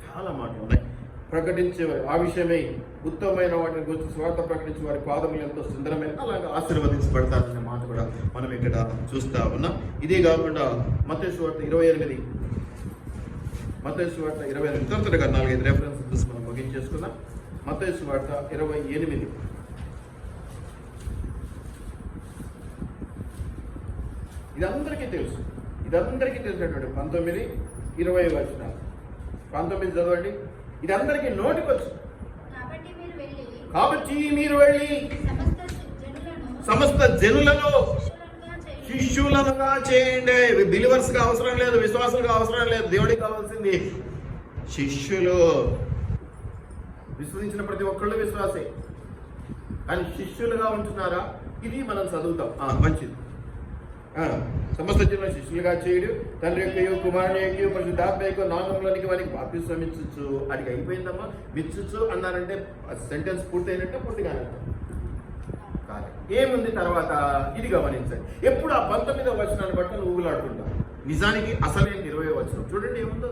చాలా మాటలు ఉన్నాయి. ప్రకటించేవారు ఆ విషయమై ఉత్తమమైన వాటిని గురించి స్వార్థ ప్రకటించే వారి పాదములు ఎంతో సుందరమైన అలాగే ఆశీర్వదించబడతారనే మాట కూడా మనం ఇక్కడ చూస్తా ఉన్నాం. ఇదే కాకుండా మత్తయి సువార్త 28 త్వరగా 4-5 రెఫరెన్స్ చూసి మనం ముగించేసుకుందాం. మత్తయి సువార్త 28 ఇదందరికీ తెలిసినటువంటి 19-20 వచనాలు. 19 చదవండి. ఇది అందరికీ నోటికొచ్చు. కాబట్టి మీరు వెళ్ళి సమస్త జనులను శిష్యులుగా చేయండి. బిలీవర్స్గా అవసరం లేదు, విశ్వాసులుగా అవసరం లేదు. దేవుడికి కావాల్సింది శిష్యులు. విశ్వసించిన ప్రతి ఒక్కళ్ళు విశ్వాసే, కానీ శిష్యులుగా ఉంటున్నారా? ఇది మనం చదువుతాం. మంచిది. సమస్త జనులను శిష్యులుగా చేయడు, తండ్రి యొక్క కుమారుని యొక్క పరిశుద్ధాత్మ యొక్క నామములోనికి వారికి బాప్తిస్మం ఇచ్చుచు. అది అయిపోయిందమ్మా, మిచ్చుచు అన్నారంటే సెంటెన్స్ పూర్తయినట్టే, పూర్తిగానే కాదు. ఏముంది తర్వాత? ఇది గమనించండి. ఎప్పుడు ఆ 19వ వచనాన్ని బట్టి నువ్వు ఊగులాడుతుంటా. నిజానికి అసలైన 20వ వచనం చూడండి ఏముందో.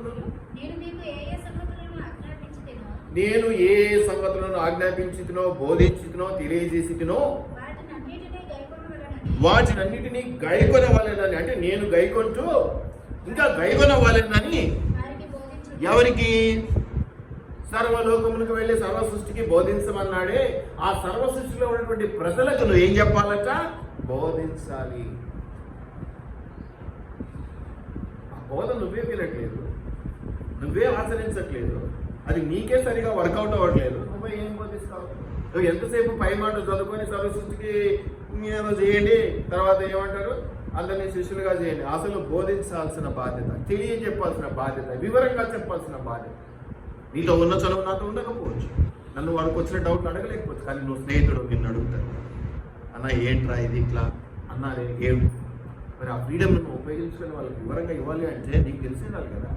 నేను ఏ సంగతులను ఆజ్ఞాపించితినో, బోధించితినో, తెలియజేసితినో వాటినన్నిటినీ గైకొనవాలేనని, అంటే నేను గైకొంటూ ఇంకా గైకొనవాలేనని ఎవరికి? సర్వలోకములకు వెళ్ళి సర్వ సృష్టికి బోధించమన్నాడే. ఆ సర్వ సృష్టిలో ఉన్నటువంటి ప్రజలకు నువ్వు ఏం చెప్పాలట? బోధించాలి. ఆ బోధ నువ్వే వినట్లేదు, నువ్వే ఆచరించట్లేదు, అది నీకే సరిగా వర్కౌట్ అవ్వట్లేదు, నువ్వు ఏం బోధిస్తావు? నువ్వు ఎంతసేపు పై మాట చదువుకొని సర్వ సృష్టికి నేను చేయండి, తర్వాత ఏమంటారు అందరినీ శిష్యులుగా చేయండి. అసలు బోధించాల్సిన బాధ్యత, తెలియజెప్పాల్సిన బాధ్యత, వివరంగా చెప్పాల్సిన బాధ్యత. నీతో ఉన్న చదువు నాతో ఉండకపోవచ్చు, నన్ను వాడికి వచ్చిన డౌట్లు అడగలేకపోవచ్చు, కానీ నువ్వు స్నేహితుడు నిన్ను అడుగుతాడు, అన్న ఏంట్రా ఇది ఇట్లా అన్నారే ఏం. మరి ఆ ఫ్రీడమ్ నువ్వు ఉపయోగించుకొని వాళ్ళకి వివరంగా ఇవ్వాలి అంటే నీకు తెలిసేదాలి కదా.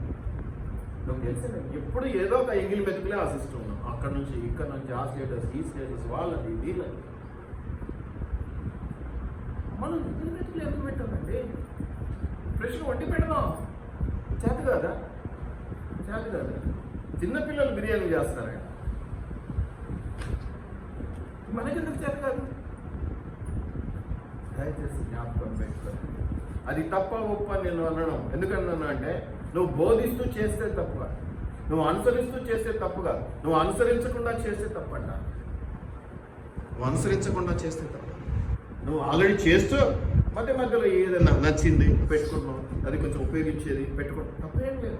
నువ్వు తెలిసేది ఎప్పుడు ఏదో ఒక ఎంగిల్ మెతుకులే ఆశిస్తూ ఉన్నావు. అక్కడ నుంచి ఇక్కడ నుంచి ఆ స్టేటస్ ఈ స్టేటస్ వాళ్ళది వీళ్ళది. మనం ఎంగిల్ మెతుకులు ఎందుకు పెట్టామండి? ఫ్రెష్గా వండి పెడదాం. చేత కాదా? చేత కాదా? చిన్నపిల్లలు బిర్యానీ చేస్తారా? మనకెందుకు చేత కాదు? దయచేసి జ్ఞాపకం పెట్టుకోండి. అది తప్ప ఒప్ప నేను అనడం ఎందుకన్నా అంటే నువ్వు బోధిస్తూ చేస్తే తప్పుగా, నువ్వు అనుసరిస్తూ చేస్తే తప్పుగా, నువ్వు అనుసరించకుండా చేస్తే తప్పంట. నువ్వు అనుసరించకుండా చేస్తే తప్ప. నువ్వు ఆల్రెడీ చేస్తూ మధ్య మధ్యలో ఏదైనా నచ్చింది పెట్టుకుంటున్నావు, అది కొంచెం ఉపయోగించేది పెట్టుకుంటావు, తప్పేం లేదు.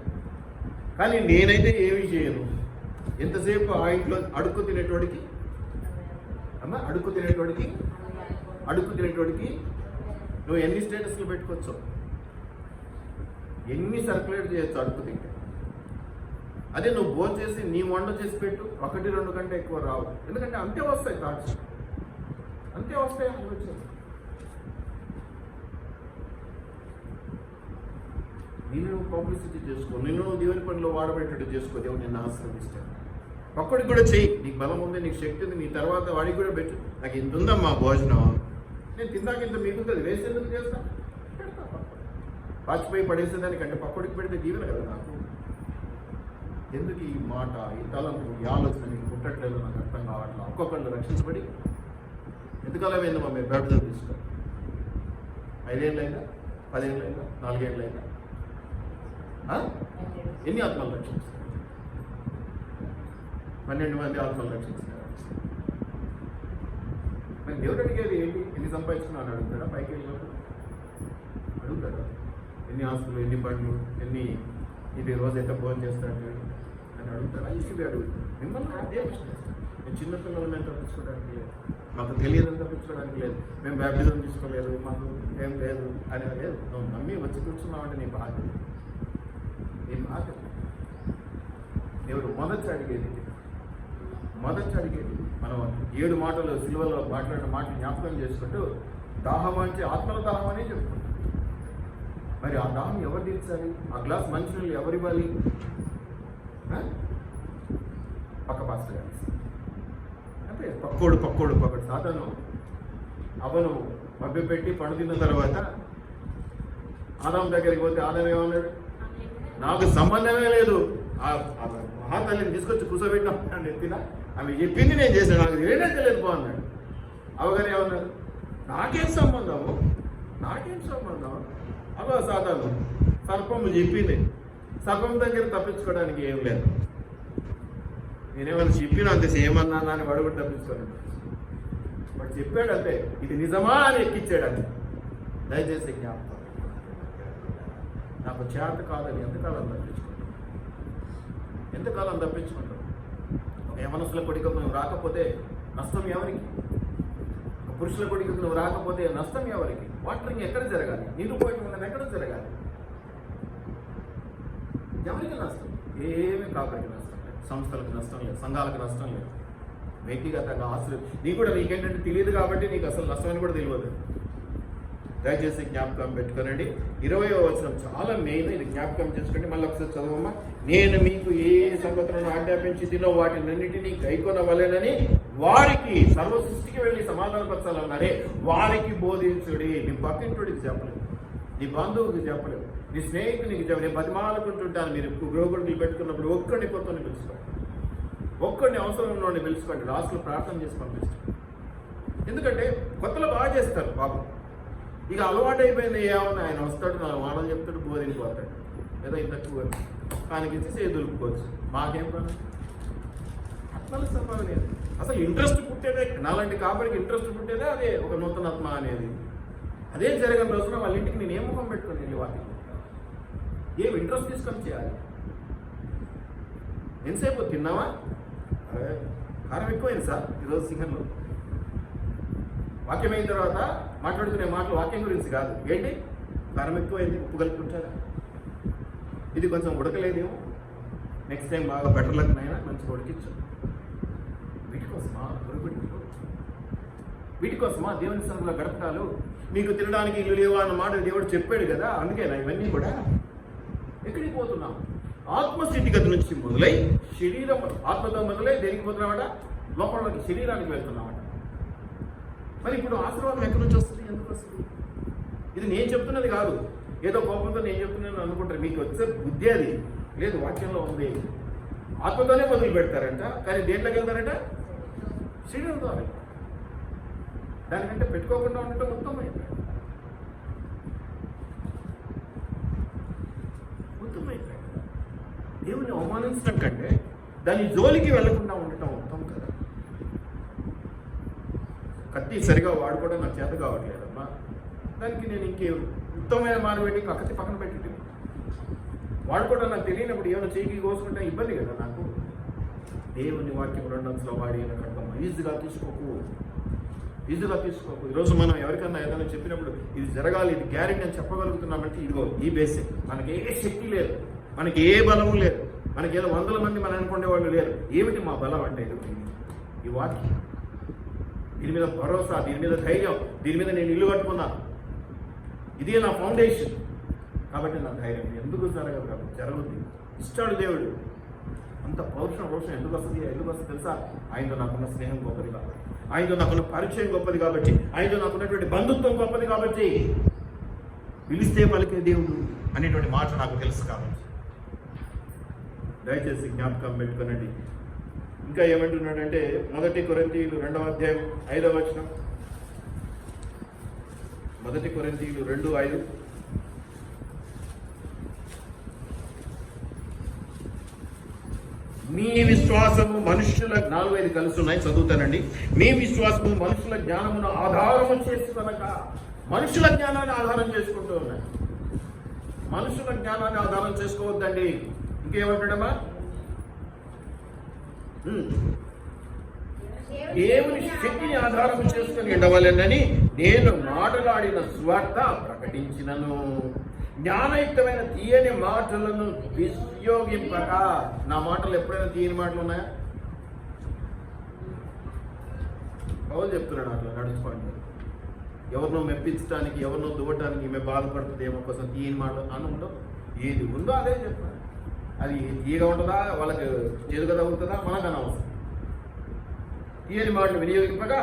కానీ నేనైతే ఏమీ చేయను. ఎంతసేపు ఆ ఇంట్లో అడుక్కు తినేటోడికి అడుక్కు తినేటోడికి నువ్వు ఎన్ని స్టేటస్లు పెట్టుకోవచ్చు, ఎన్ని సర్క్యులేట్ చేయొచ్చు అడుక్కు తింటే. అదే నువ్వు భోజనం చేసి నీ వంట చేసి పెట్టు, 1-2 కంటే ఎక్కువ రావు. ఎందుకంటే అంతే వస్తాయి థాట్స్, అంతే వస్తాయి ఆలోచనలు. నిన్ను నువ్వు పబ్లిసిటీ చేసుకో, నిన్ను నువ్వు దేవుని పనిలో వాడబెట్టేట్టు చేసుకో. దేవుడు నిన్ను ఆశ్రమిస్తాను. ఒక్కడికి కూడా చెయ్యి, నీకు బలం ఉంది, నీకు శక్తి ఉంది. నీ తర్వాత వాడికి కూడా పెట్టు. నాకు ఇంత ఉందమ్మా భోజనం, నేను తిందాక ఇంత మిగులుతుంది, వేసి ఎందుకు చేస్తా? పెడతా. వాచిపోయి పడేసేదానికంటే పక్కడికి పెడితే దీవెన కదా నాకు. ఎందుకు ఈ మాట, ఈ తలంపు, ఈ ఆలోచన నీకు పుట్టట్లేదు? నాకు అర్థం కావట్లేదు. ఒక్కొక్కళ్ళు రక్షించబడి ఎందుకలా ఏందమ్మా మీరు బ్యాప్టిజం తీసుకోండి. 5 ఏళ్ళైనా 10 ఏళ్ళైనా 4 ఏళ్ళైనా ఎన్ని ఆత్మలు రక్షించారు? 12 మంది ఆత్మలు రక్షించారు. మరి దేవుడు అడిగేది ఏంటి? ఎన్ని సంపాదించుకున్నా అని అడుగుతాడా? పైకి వెళ్ళినప్పుడు అడుగుతాడా? ఎన్ని ఆస్తులు, ఎన్ని బండ్లు, ఎన్ని ఇది రోజు ఎంత భోజనం చేస్తాడు అని అడుగుతాడా? ఇసులు అడుగుతాడు. మిమ్మల్ని అదే ప్రశ్న. మేము చిన్నపిల్లలు మేము తప్పించుకోవడానికి లేదు, మాకు తెలియదని తప్పించుకోవడానికి లేదు, మేము బ్యాప్టిజం తీసుకోలేదు, మాకు ఏం లేదు అని లేదు. నువ్వు నమ్మి వచ్చి కూర్చున్నావంటే నీ బాధ్యత, నీ బాధ్యత. దేవుడు మొదటి అడిగేది మనం 7 మాటలు సిలువలో మాట్లాడిన మాటలు జ్ఞాపకం చేసుకుంటూ దాహం అంటే ఆత్మల దాహం అనే చెప్పుకుంటాం. మరి ఆ దాహం ఎవరు తీర్చాలి? ఆ గ్లాస్ మంచినీళ్ళు ఎవరు ఇవ్వాలి? పక్క పాస్టర్ గారు. అంటే పక్కోడు సాతాను అవను మభ్యపెట్టి పండు తిన్న తర్వాత ఆదాం దగ్గరికి పోతే ఆదాం ఏమన్నాడు? నాకు సంబంధమే లేదు, ఆ మహాతల్లిని తీసుకొచ్చి కూర్చోబెట్టిన ఎత్తిన ఆమె చెప్పింది నేను చేశాను, నాకు తెలియలేదు బాగున్నాడు. అవగానే ఏమన్నారు? నాకేం సంబంధం అదో సాధారణ సర్పము చెప్పింది. సర్పం దగ్గర తప్పించుకోవడానికి ఏం లేదు. నేనేమన్నా చెప్పినా అంతే, ఏమన్నా అని వాడు కూడా తప్పించుకోలేదు. వాడు చెప్పాడు అంతే, ఇది నిజమా అని ఎక్కించాడు అంతే. దయచేసి జ్ఞాపకం, నాకు చేత కాదని ఎంతకాలం తప్పించుకుంటాం? ఒక యవనస్తుల కొడుకు నువ్వు రాకపోతే నష్టం ఎవరికి? ఒక పురుషుల కొడుకు నువ్వు రాకపోతే నష్టం ఎవరికి? వాటరింగ్ ఎక్కడ జరగాలి? నిండుపోయిన ఎక్కడ జరగాలి? ఎవరికి నష్టం? ఏమీ కాపరికి నష్టం లేదు, సంస్థలకు నష్టం లేదు, సంఘాలకు నష్టం లేదు, వ్యక్తిగతంగా ఆస్తులు నీకేంటంటే తెలియదు కాబట్టి నీకు అసలు నష్టమని కూడా తెలియదు. దయచేసి జ్ఞాపకం పెట్టుకోనండి. 20వ వచనం చాలా మెయిన్, ఇది జ్ఞాపకం చేసుకోండి. మళ్ళీ ఒకసారి చదవమ్మా. నేను మీకు ఏ సంగతులను ఆజ్ఞాపించి తినో వాటినన్నిటినీ గైకొనవలెనని వారికి, సర్వ సృష్టికి వెళ్ళి సమాధానపరచాలన్నారే, వారికి బోధించుడి. నీ పక్కింటుడికి చెప్పలేదు, నీ బంధువుకి చెప్పలేదు, నీ స్నేహితునికి చెప్పలేదు. నేను బతిమాలుకుంటుంటాను, మీరు గృహగుడికి పెట్టుకున్నప్పుడు ఒక్కడిని కొత్తని పిలుచుకోండి, ఒక్కడిని అవసరం ఉన్నోడిని పిలుచుకోండి, లాస్ట్లో ప్రార్థన చేసి పంపిస్తాను. ఎందుకంటే కొత్తలో బాగా చేస్తారు పాపం. ఇక అలవాటు అయిపోయింది, ఏమన్నా ఆయన వస్తాడు, 4 మాటలు చెప్తాడు, బోధించి పోతాడు, ఏదో ఇంత ఆయనకి ఇచ్చేసి దులుపుకోవచ్చు. మాకేం పని? ఆత్మల సంభావన అనేది. అసలు ఇంట్రెస్ట్ పుట్టేదే, నాలాంటి కాపరికి ఇంట్రెస్ట్ పుట్టేదే అదే, ఒక నూతనాత్మ అనేది. అదే జరిగిన రోజున వాళ్ళ ఇంటికి నేను ఏ ముఖం పెట్టుకుని వెళ్ళి వాటికి ఏం ఇంట్రెస్ట్ తీసుకొని చేయాలి? ఎంతసేపు తిన్నావా? కారం ఎక్కువైంది సార్ ఈరోజు సింగంలో. వాక్యం అయిన తర్వాత మాట్లాడుకునే మాటలు వాక్యం గురించి కాదు, ఏంటి కారం ఎక్కువైంది, ఉప్పు కలుపుకుంటారా, ఇది కొంచెం ఉడకలేదేమో, నెక్స్ట్ టైం బాగా బెటర్ లక్ అయినా మంచిగా ఉడికించు. వీటి కోసమా దేవుని సన్నిధిలో గడపటాలు? మీకు తినడానికి ఇల్లు లేవా అన్న మాట దేవుడు చెప్పాడు కదా, అందుకేనా ఇవన్నీ కూడా. ఎక్కడికి పోతున్నాం? ఆత్మస్థితిగతి నుంచి మొదలై శరీరం, ఆత్మతో మొదలై దేనికి పోతున్నామట? లోపలికి, శరీరానికి వెళ్తున్నామట. మరి ఇప్పుడు ఆశీర్వాదం ఎక్కడి నుంచి వస్తుంది? ఎందుకు వస్తుంది? ఇది నేను చెప్తున్నది కాదు, ఏదో కోపంతో నేను చెప్తున్నాను అనుకుంటారు. మీకు వచ్చే బుద్ధి అది లేదు, వాక్యంలో ఉంది. ఆత్మతోనే మొదలు పెడతారంట, కానీ దేంట్లోకి వెళ్తారంట? శరీరం ద్వారా. దానికంటే పెట్టుకోకుండా ఉండటం ఉత్తమమైంది. దేవుని అవమానించడం కంటే దాని జోలికి వెళ్లకుండా ఉండటం ఉత్తమం కదా. కత్తి సరిగా వాడుకోవడం నాకు చేత కావట్లేదమ్మా, దానికి నేను ఇంకే ఉత్తమమైన మారు పెట్టి కత్తి పక్కన పెట్టి వాడుకోవడం నాకు తెలియనప్పుడు ఏమైనా చేయికి కోసుకుంటే ఇబ్బంది కదా నాకు. దేవుని వాక్యం రెండంతలో వాడి కట్టమ్మ, ఈజీగా తీసుకోకు. ఈరోజు మనం ఎవరికన్నా ఏదైనా చెప్పినప్పుడు ఇది జరగాలి, ఇది గ్యారెంటీ అని చెప్పగలుగుతున్నామంటే ఇదిగో ఈ బేసిక్. మనకి ఏ శక్తి లేదు, మనకి ఏ బలము లేదు, మనకి ఏదో 100 మంది మనం అనుకునే వాళ్ళు లేరు. ఏమిటి మా బలం అంటే ఈ వాక్యం. దీని మీద భరోసా, దీని మీద ధైర్యం, దీని మీద నేను ఇల్లు కట్టుకున్నాను, ఇదే నా ఫౌండేషన్. కాబట్టి నా ధైర్యం ఎందుకు జరుగుద్ది. ఇష్టాడు దేవుడు. అంత రోషం ఎందుకు వస్తుంది తెలుసా? ఆయనతో నాకున్న స్నేహం గొప్పది కాబట్టి, ఆయనతో నాకున్న పరిచయం గొప్పది కాబట్టి, ఆయనతో నాకున్నటువంటి బంధుత్వం గొప్పది కాబట్టి, పిలిస్తే పలికే దేవుడు అనేటువంటి మాట నాకు తెలుసు కాబట్టి దయచేసి జ్ఞాపకం పెట్టుకోనండి. ఇంకా ఏమంటున్నాడంటే 1 కొరింథీయులు 2వ అధ్యాయం 5వ వచనం. 1 కొరింథీయులు 2:5. మీ విశ్వాసము మనుషుల 4-5 కలిసి ఉన్నాయి, చదువుతానండి. మీ విశ్వాసము మనుషుల జ్ఞానమును ఆధారము చేసుకొనక. మనుషుల జ్ఞానాన్ని ఆధారం చేసుకుంటూ ఉన్నాయి. మనుషుల జ్ఞానాన్ని ఆధారం చేసుకోవద్దండి. ఇంకేమంటాడమ్మా? దేవుని శక్తిని ఆధారం చేసుకుని ఉండవలెనని నేను మాటలాడిన సువార్త ప్రకటించినను. జ్ఞానయుక్తమైన తీయని మాటలను వినియోగింపక. నా మాటలు ఎప్పుడైనా తీయని మాటలు ఉన్నాయా? పౌలు చెప్తున్నాడు, అట్లా నడుచుకోండి. ఎవరినో మెప్పించడానికి, ఎవరినో దువ్వటానికి ఈమె బాధపడుతుంది ఏమో కోసం తీయని మాటలు అని ఉండవు. ఏది ఉందో అదే చెప్పాను. అది తీయగా ఉంటుందా, వాళ్ళకి చేదుగా తగ్గుతుందా, మనకు అనవసరం. తీయని మాటలు వినియోగింపక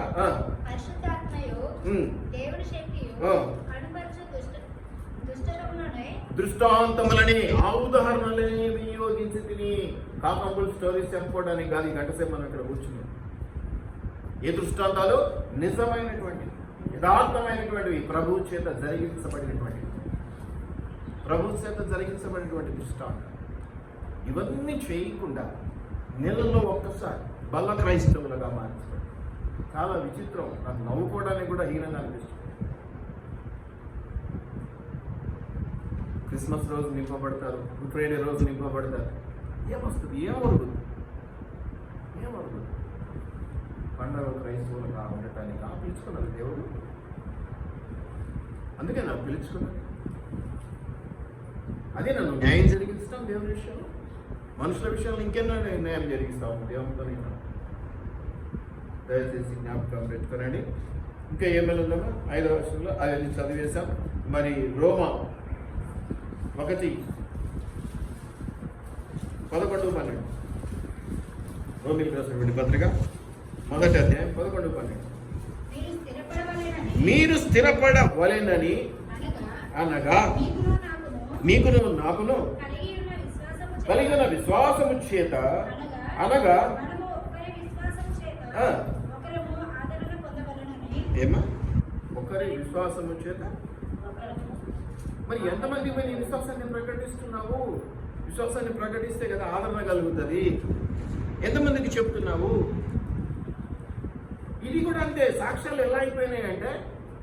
దృష్టాంతములని ఆ ఉదాహరణలని వినియోగించి తిని కాకంబుల్ స్టోరీస్ చెప్పుకోవడానికి కాదు. ఈ గంట సేపు మనం ఇక్కడ కూర్చున్నాం. ఏ దృష్టాంతాలు? నిజమైనటువంటి, యథార్థమైనటువంటివి, ప్రభువు చేత జరిగించబడినటువంటి దృష్టాంతం. ఇవన్నీ చేయకుండా నెలలో ఒక్కసారి బల్ల క్రైస్తవులుగా మార్చబడి చాలా విచిత్రం. నాకు నవ్వుకోవడానికి కూడా హీనంగా అనిపిస్తుంది. క్రిస్మస్ రోజు నింపబడతారు, గుడ్ ఫ్రైడే రోజు నింపబడతారు. ఏమొస్తుంది? ఏమరుగుతుంది? పండుగ క్రైస్తవులుగా ఉండటానికి పిలుచుకున్నారు దేవుడు. అందుకే నాకు పిలుచుకున్నాను. అదే నన్ను న్యాయం జరిగిస్తాం దేవుని విషయంలో. మనుషుల విషయంలో ఇంకెన్నో న్యాయం జరిగిస్తాము దేవునితో. దయచేసి జ్ఞాపకం పెట్టుకోనండి. ఇంకా ఏమైనా ఉందమ్మా? 5వ వచనంలో అది చదివేశాం. మరి రోమా 1:11-12 రోమిలకు రాసినటువంటి పత్రిక 1వ అధ్యాయం 11-12. మీరు స్థిరపడవలెనని అనగా మీకును నాకును కలిగిన విశ్వాసము చేత, అనగా ఏమా ఒకరి విశ్వాసము చేత. మరి ఎంతమంది నీ విశ్వాసాన్ని ప్రకటిస్తున్నావు? విశ్వాసాన్ని ప్రకటిస్తే కదా ఆదరణ కలుగుతుంది. ఎంతమందికి చెప్తున్నావు? ఇది కూడా అంతే. సాక్ష్యాలు ఎలా అయిపోయినాయి అంటే,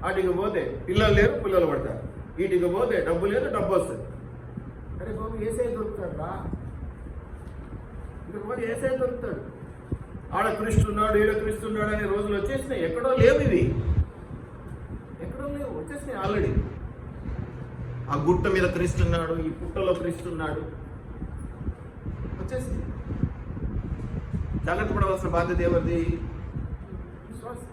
వాటికి పోతే పిల్లలు లేరు, పిల్లలు పడతారు. వీటికి పోతే డబ్బు లేదు, డబ్బు వస్తుంది. అరే బాబు, ఏసై దొరుకుతాడు రా, ఇక పోతే ఏసై దొరుకుతాడు. ఆడ క్రీస్తున్నాడు, ఈడ క్రీస్తున్నాడు అనే రోజులు వచ్చేసినాయి. ఎక్కడో లేవు ఇవి, ఎక్కడో లేవు, వచ్చేసినాయి ఆల్రెడీ. ఆ గుట్ట మీద క్రీస్తున్నాడు, ఈ పుట్టలో క్రీస్తున్నాడు, వచ్చేసింది. జాగ్రత్త పడవలసిన బాధ్యత ఎవరిది? విశ్వాసం.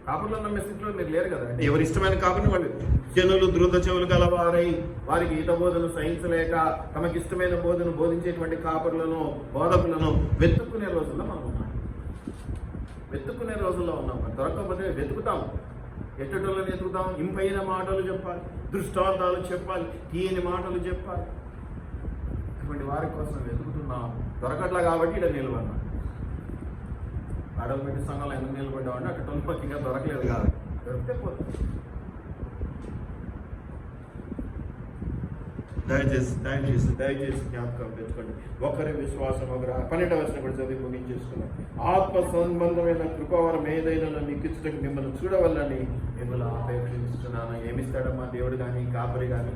కాపుర్లో నమ్మే స్థితిలో మీరు లేరు కదా. అంటే ఎవరి ఇష్టమైన కాపుని వాళ్ళు జనులు ద్రుత చెవులు గలవారై వారికి ఈత బోధను సహించలేక తమకి ఇష్టమైన బోధను బోధించేటువంటి కాపుర్లను, బోధకులను వెతుక్కునే రోజుల్లో మనం ఉన్నాం. వెతుక్కునే రోజుల్లో ఉన్నాం. దొరకకపోతే వెతుకుతాం. ఎట్టటోళ్ళని వెతుకుతాం. ఇంపైన మాటలు చెప్పాలి, దృష్టాంతాలు చెప్పాలి, తీయని మాటలు చెప్పాలి. అటువంటి వారి కోసం వెతుకుతున్నాం. దొరకట్లా కాబట్టి ఇక్కడ నిలబడినా. ఆడలు పెట్టి సంఘంలో ఎందుకు నిలబడ్డామంటే అక్కడ టొల్పకి ఇంకా దొరకలేదు కాదు. దొరికితే పోతుంది. దయచేసి జ్ఞాపకం పెట్టుకోండి. ఒకరి విశ్వాసం ఒకరు 12వ వచనం కూడా చదివి ముగించేసుకున్నాం. ఆత్మ సంబంధమైన కృపావరం ఏదైనా మీకు ఇచ్చటకు మిమ్మల్ని చూడవల్లని మిమ్మల్ని అపేక్షిస్తున్నాను. ఏమిస్తాడమ్మా దేవుడు కానీ కాపరి కానీ?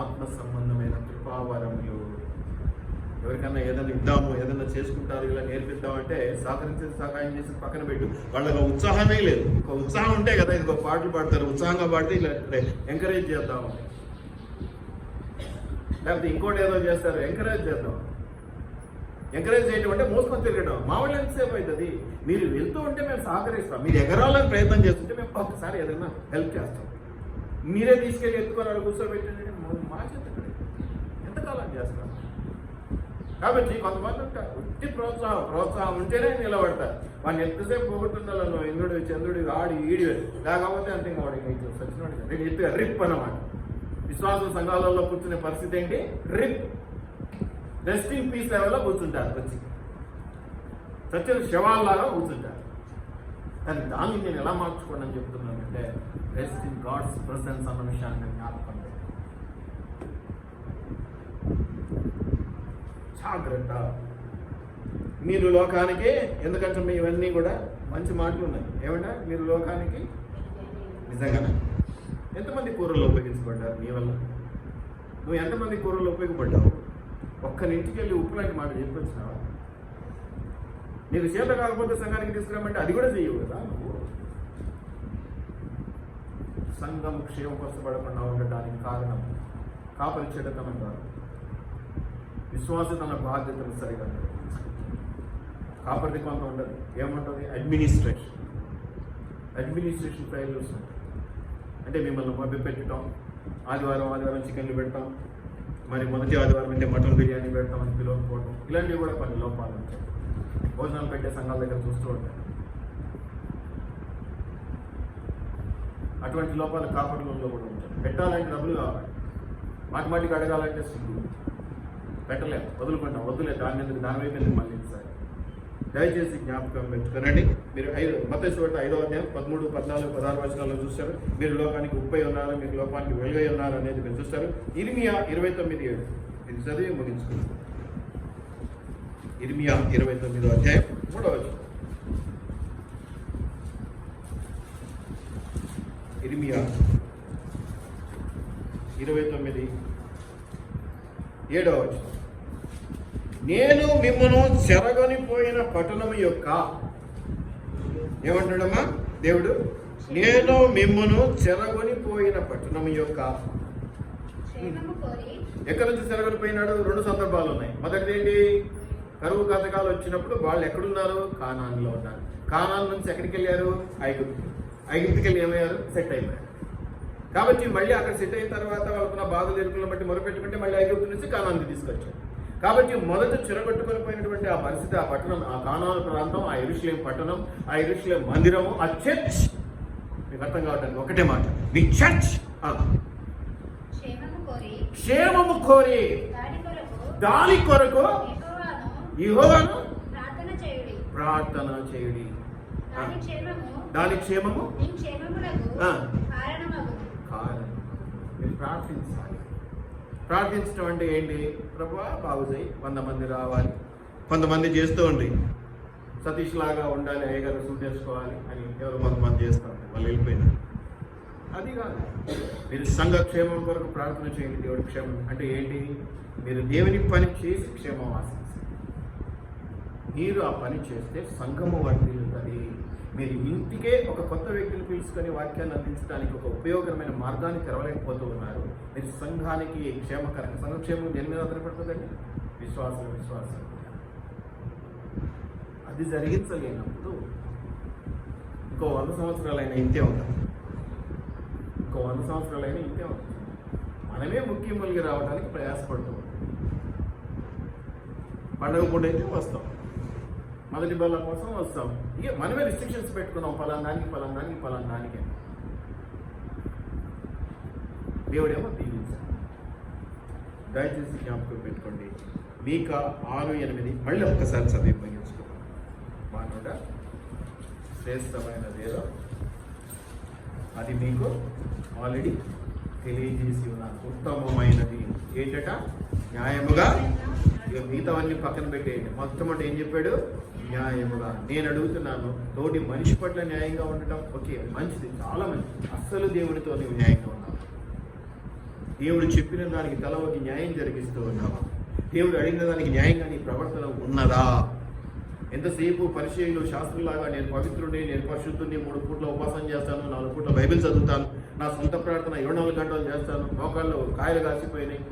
ఆత్మ సంబంధమైన కృపావరములు. ఎవరికన్నా ఏదైనా ఇద్దాము, ఏదైనా చేసుకుంటారు, ఇలా నేర్పిద్దామంటే సహాయం చేసి పక్కన పెట్టు. వాళ్ళకి ఉత్సాహమే లేదు. ఒక ఉత్సాహం ఉంటే కదా ఇది పాటలు పాడతారు. ఉత్సాహంగా పాడితే ఇలా ఎంకరేజ్ చేద్దాము, లేకపోతే ఇంకోటి ఏదో చేస్తారు, ఎంకరేజ్ చేద్దాం. ఎంకరేజ్ చేయడం అంటే మోసుకొని తిరగడం. మా వాళ్ళు ఎంతసేపు అవుతుంది? మీరు వెళ్తూ ఉంటే మేము సహకరిస్తాం. మీరు ఎగరాలని ప్రయత్నం చేస్తుంటే మేము ఒక్కసారి ఏదైనా హెల్ప్ చేస్తాం. మీరే తీసుకెళ్ళి ఎత్తుకొని అక్కడ కూర్చోబెట్టండి. మా చేత ఎంతకాలం చేస్తాం? కాబట్టి కొంతమంది ఉంటారు, వృత్తి ప్రోత్సాహం ఉంటేనే నిలబడతారు. వాడిని ఎంతసేపు పోగొట్టుండాలను ఇంద్రుడు చంద్రుడు ఆడి ఈడి లేకపోతే అంతే. వాడికి సచ్చినోడు నేను ఎత్తుగా రిప్ అన్నమాట. విశ్వాస సంఘాలలో కూర్చునే పరిస్థితి ఏంటి? రిప్, రెస్టింగ్ పీస్ లెవెల్లో కూర్చుంటారు. వచ్చి సత్య శవాల్లాగా కూర్చుంటారు. కానీ దాన్ని నేను ఎలా మార్చుకోండి అని చెప్తున్నానంటే, రెస్ట్ ఇన్ గాడ్స్ ప్రెసెన్స్ అన్న విషయాన్ని నేను జ్ఞాపకం. జాగ్రత్త. మీరు లోకానికి, ఎందుకంటే మీ ఇవన్నీ కూడా మంచి మాటలు ఉన్నాయి. ఏమన్నా మీరు లోకానికి నిజంగానే ఎంతమంది కూరల్లో ఉపయోగించబడ్డారు నీ వల్ల? నువ్వు ఎంతమంది కూరల్లో ఉపయోగపడ్డావు? ఒక్కరింటికి వెళ్ళి ఉప్పు లాంటి మాట చెప్పొచ్చినావా? నీకు చేత కాకపోతే సంఘానికి తీసుకురామంటే అది కూడా చెయ్యవు కదా నువ్వు. సంఘం క్షేమపరచబడకుండా ఉండడానికి కారణం కాపరి చెడ్డతనం కాదు, విశ్వాస తన బాధ్యతలు సరిగా కాపరిది కొంత ఉండదు. ఏముంటుంది? అడ్మినిస్ట్రేషన్ ఫెయిల్యూర్స్ ఉంటాయి. అంటే మిమ్మల్ని మభ్య పెట్టడం, ఆదివారం చికెన్లు పెడతాం, మరి మొదటి ఆదివారం అంటే మటన్ బిర్యానీ పెడతాం అని పిలవకపోవడం, ఇలాంటివి కూడా కొన్ని లోపాలు ఉంటాయి. భోజనాలు పెట్టే సంఘాల దగ్గర చూస్తూ ఉంటాయి. అటువంటి లోపాలు కాపరులలో కూడా ఉంటాయి. పెట్టాలంటే డబ్బులు కావాలి, మాటిమాటికి అడగాలంటే సిగ్గు, పెట్టలేము, వదులుకుంటాం. వద్దులే, దాని వైపు ఎందుకు మళ్ళీ సార్. దయచేసి జ్ఞాపకం పెట్టుకోనండి. మీరు మత్తయి సువార్త 5వ అధ్యాయం 13, 14, 16 వచనాల్లో చూస్తారు. మీరు లోకానికి ఉప్పై ఉన్నారు, మీరు లోకానికి వెలుగై ఉన్నారు అనేది మీరు చూస్తారు. ఇర్మియా 29:7 ఇది చదివి ముగించుకుంటాం. ఇర్మియా 29వ అధ్యాయం 3వ వచనం. ఇర్మియా 29:7 వచనం. నేను మిమ్మను చెరగొనిపోయిన పట్టణం యొక్క, ఏమంటాడమ్మా దేవుడు? నేను మిమ్మను చెరగొనిపోయిన పట్టణం యొక్క. ఎక్కడి నుంచి చెరగొనిపోయినాడు? 2 సందర్భాలు ఉన్నాయి. మొదటిది ఏంటి? కరువు కథకాలు వచ్చినప్పుడు వాళ్ళు ఎక్కడున్నారు? కానాన్లో ఉన్నారు. కానాన్ నుంచి ఎక్కడికి వెళ్ళారు? ఐగుప్తుకి వెళ్ళి ఏమయ్యారు? సెట్ అయిపోయారు. కాబట్టి మళ్ళీ అక్కడ సెట్ అయిన తర్వాత వాళ్ళకున్న బాధలు ఎరుకులను బట్టి మొరపెట్టుకుంటే మళ్ళీ ఐగుప్తు నుంచి కానాన్కి తీసుకొచ్చారు. కాబట్టి మొదట చెరగొట్టుకొని పోయినటువంటి ఆ పరిస్థితి, ఆ పట్టణం, ఆ కానాను ప్రాంతం, ఆ యెరూషలేం పట్టణం, ఆ యెరూషలేం మందిరము, ఆ చర్చ్. మీకు అర్థం కావటానికి ఒకటే మాట, నీ చర్చ్ క్షేమము కోరి దాని కొరకు యెహోవాను ప్రార్థన చేయుడి. దాని క్షేమము కారణం. మీరు ప్రార్థించాలి. ప్రార్థించడం అంటే ఏంటి? ప్రభువా బాగు చేయి, 100 మంది రావాలి, కొంతమంది చేస్తూ ఉండి సతీష్ లాగా ఉండాలి, అయ్యగారు సూట్ చేసుకోవాలి అని ఎవరు కొంతమంది చేస్తారు, వాళ్ళు వెళ్ళిపోయినారు. అది కాదు. మీరు సంఘ క్షేమం కొరకు ప్రార్థన చేయండి. దేవుడి క్షేమం అంటే ఏంటి? మీరు దేవుని పని చేసి క్షేమం ఆశించాలి. మీరు ఆ పని చేస్తే సంఘము వర్ధిల్లుతుంది. మీరు ఇంటికే ఒక కొత్త వ్యక్తిని పిలుచుకొని వాక్యాన్ని అందించడానికి ఒక ఉపయోగకరమైన మార్గాన్ని తెరవలేకపోతూ ఉన్నారు. మీరు సంఘానికి క్షేమకరంగా, సంఘక్షేమం దేని మీద ఆధారపడుతుందండి? విశ్వాసం. అది జరిగించలేనప్పుడు ఇంకో 100 సంవత్సరాలైనా ఇంతే ఉంటుంది. మనమే ముఖ్యములుగా రావడానికి ప్రయాసపడుతూ ఉంటాం. పండుగ పూట అయితే వస్తాం, మొదటి బల్ల కోసం వస్తాం. ఇక మనమే రిస్ట్రిక్షన్స్ పెట్టుకున్నాం, పలానానికి. దేవుడేమో దీవించాలి. దయచేసి జ్ఞాపకం పెట్టుకోండి. మీకా 6:8 మళ్ళీ ఒక్కసారి చదివి ముగించుకున్నాం. మానవుడ, శ్రేష్టమైనదేదో అది మీకు ఆల్రెడీ తెలియజేసి ఉన్నాను. ఉత్తమమైనది ఏంటట? న్యాయముగా. ఇక మిగతావన్నీ పక్కన పెట్టేయండి. మొట్టమొదటి ఏం చెప్పాడు? న్యాయముగా. నేను అడుగుతున్నాను, తోటి మనిషి పట్ల న్యాయంగా ఉండటం ఓకే, మంచిది, చాలా మంచిది. అస్సలు దేవుడితో నీవు న్యాయంగా ఉన్నావు. దేవుడు చెప్పిన దానికి తలవకి న్యాయం జరిగిస్తూ ఉన్నావా? దేవుడు అడిగిన దానికి న్యాయంగా నీ ప్రవర్తన ఉన్నదా? ఎంతసేపు పరిచయంలో శాస్త్రులాగా నేను పవిత్రుడిని, నేను పరిశుద్ధుడిని, 3 పూట్ల ఉపవాసం చేస్తాను, 4 పూట్ల బైబిల్ చదువుతాను, నా సొంత ప్రార్థన 24 గంటలు చేస్తాను, మోకాళ్ళు కాయలు కాసిపోయినాయి,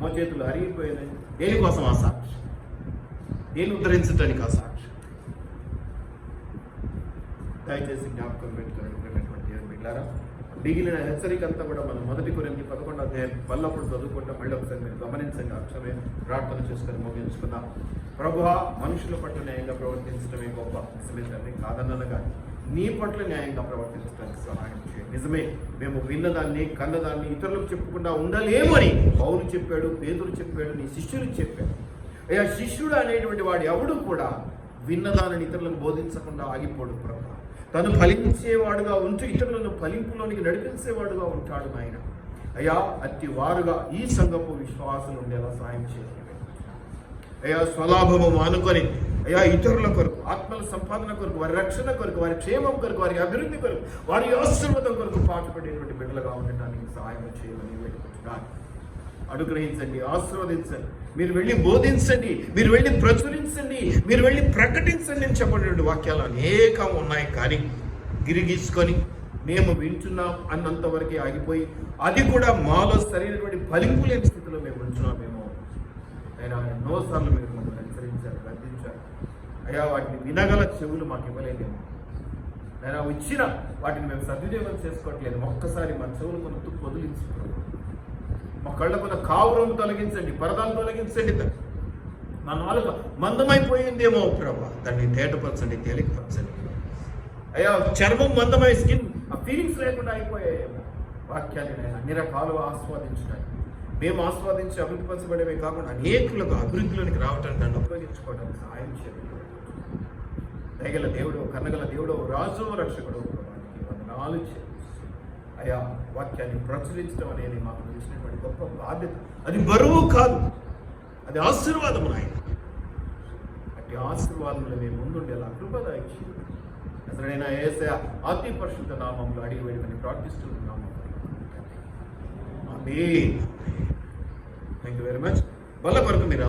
మోచేతులు అరిగిపోయినాయి. దేనికోసం ఆ సాక్షి? నేను ఉద్ధరించడానికి ఆ సాక్షి. దయచేసి జ్ఞాపకం పెట్టుకున్నటువంటి దేవుని బిడ్డలారా, మిగిలిన హెచ్చరిక అంతా కూడా మనం 1 కొరింథీ 11వ అధ్యాయం వల్లప్పుడు చదువుకుంటాం. మళ్ళీ ఒకసారి మీరు గమనించండి. అక్షరమే ప్రార్థన చేసుకొని ముగించుకుందాం. ప్రభువా, మనుషుల పట్ల న్యాయంగా ప్రవర్తించడమే గొప్ప. నిజమే తండ్రి, కాదన్నగా నీ పట్ల న్యాయంగా ప్రవర్తించడానికి సహాయం చేయండి. నిజమే, మేము విన్నదాన్ని కన్నదాన్ని ఇతరులకు చెప్పకుండా ఉండలేమని పౌలు చెప్పాడు, పేతురు చెప్పాడు, నీ శిష్యులకు చెప్పాడు. అయ్యా, శిష్యుడు అనేటువంటి వాడు ఎవడు కూడా విన్నదానిని ఇతరులకు బోధించకుండా ఆగిపోడు. ప్రభు తను ఫలించేవాడుగా ఉంటూ ఇతరులను ఫలింపులోనికి నడిపించేవాడుగా ఉంటాడు నాయన. అయ్యా, అట్టి వారుగా ఈ సంఘపు విశ్వాసులు ఉండేలా సాయం చేయండి. అయ్యా, స్వలాభము మానుకొని అయ్యా ఇతరుల కొరకు, ఆత్మల సంపాదన కొరకు, వారి రక్షణ కొరకు, వారి క్షేమం కొరకు, వారి అభివృద్ధి కొరకు, వారి ఆశీర్వాదం కొరకు పాటుపడేటువంటి బిడ్డలుగా ఉండటానికి సహాయం చేయమని వేడుకుంటున్నాను. అనుగ్రహించండి, ఆశీర్వదించండి. మీరు వెళ్ళి బోధించండి, మీరు వెళ్ళి ప్రచురించండి, మీరు వెళ్ళి ప్రకటించండి అని చెప్పినటువంటి వాక్యాలు అనేకం ఉన్నాయి. కానీ గిరిగీసుకొని మేము వింటున్నాం అన్నంత వరకే ఆగిపోయి, అది కూడా మాలో సరైనటువంటి ఫలింపు లేని స్థితిలో మేము ఉంటున్నామేమో. అయినా ఎన్నోసార్లు మీరు మమ్మల్ని హెచ్చరించారు, గర్తించారు. అయ్యా, వాటిని వినగల చెవులు మాకు ఇవ్వలేదేమో. అయినా ఇచ్చిన వాటిని మేము సద్వినియోగం చేసుకోవట్లేదు. ఒక్కసారి మా చెవులు కొన్ని తుప్పు వదిలించుకోండి. మా కళ్ళకున్న కావురం తొలగించండి, పరదాలు తొలగించండి. నా నాలుక మందమైపోయిందేమో ప్రభా, దాన్ని తేటపరచండి, తేలికపరచండి. అయ్యా, చర్మం మందమై స్కిన్ ఆ ఫీలింగ్స్ లేకుండా అయిపోయాయేమో. వాక్యాన్ని అన్ని రకాలు ఆస్వాదించడానికి, మేము ఆస్వాదించి అభివృద్ధిపరచబడేవే కాకుండా అనేకులకు అభివృద్ధిలోనికి రావడానికి, దాన్ని ఉపయోగించుకోవడానికి సహాయం చేయండి. దయగల దేవుడు, కన్నగల దేవుడు, రాజు రక్షకుడు, వందనాలు చేయండి. అయ్యా, వాక్యాన్ని ప్రచురించడం అనేది మాకు తెలిసినటువంటి గొప్ప బాధ్యత. అది బరువు కాదు, అది ఆశీర్వాదము నాయన. అట్టి ఆశీర్వాదంలో మేము ముందుండేలా కృపదాయిచ్చి అసలైన యేసయ్య అతి పరిశుద్ధ నామంలో అడిగి వేడుకొని ప్రార్థిస్తున్నాము. ఆమేన్. Thank you very much. బల్ల కొరకు మీరు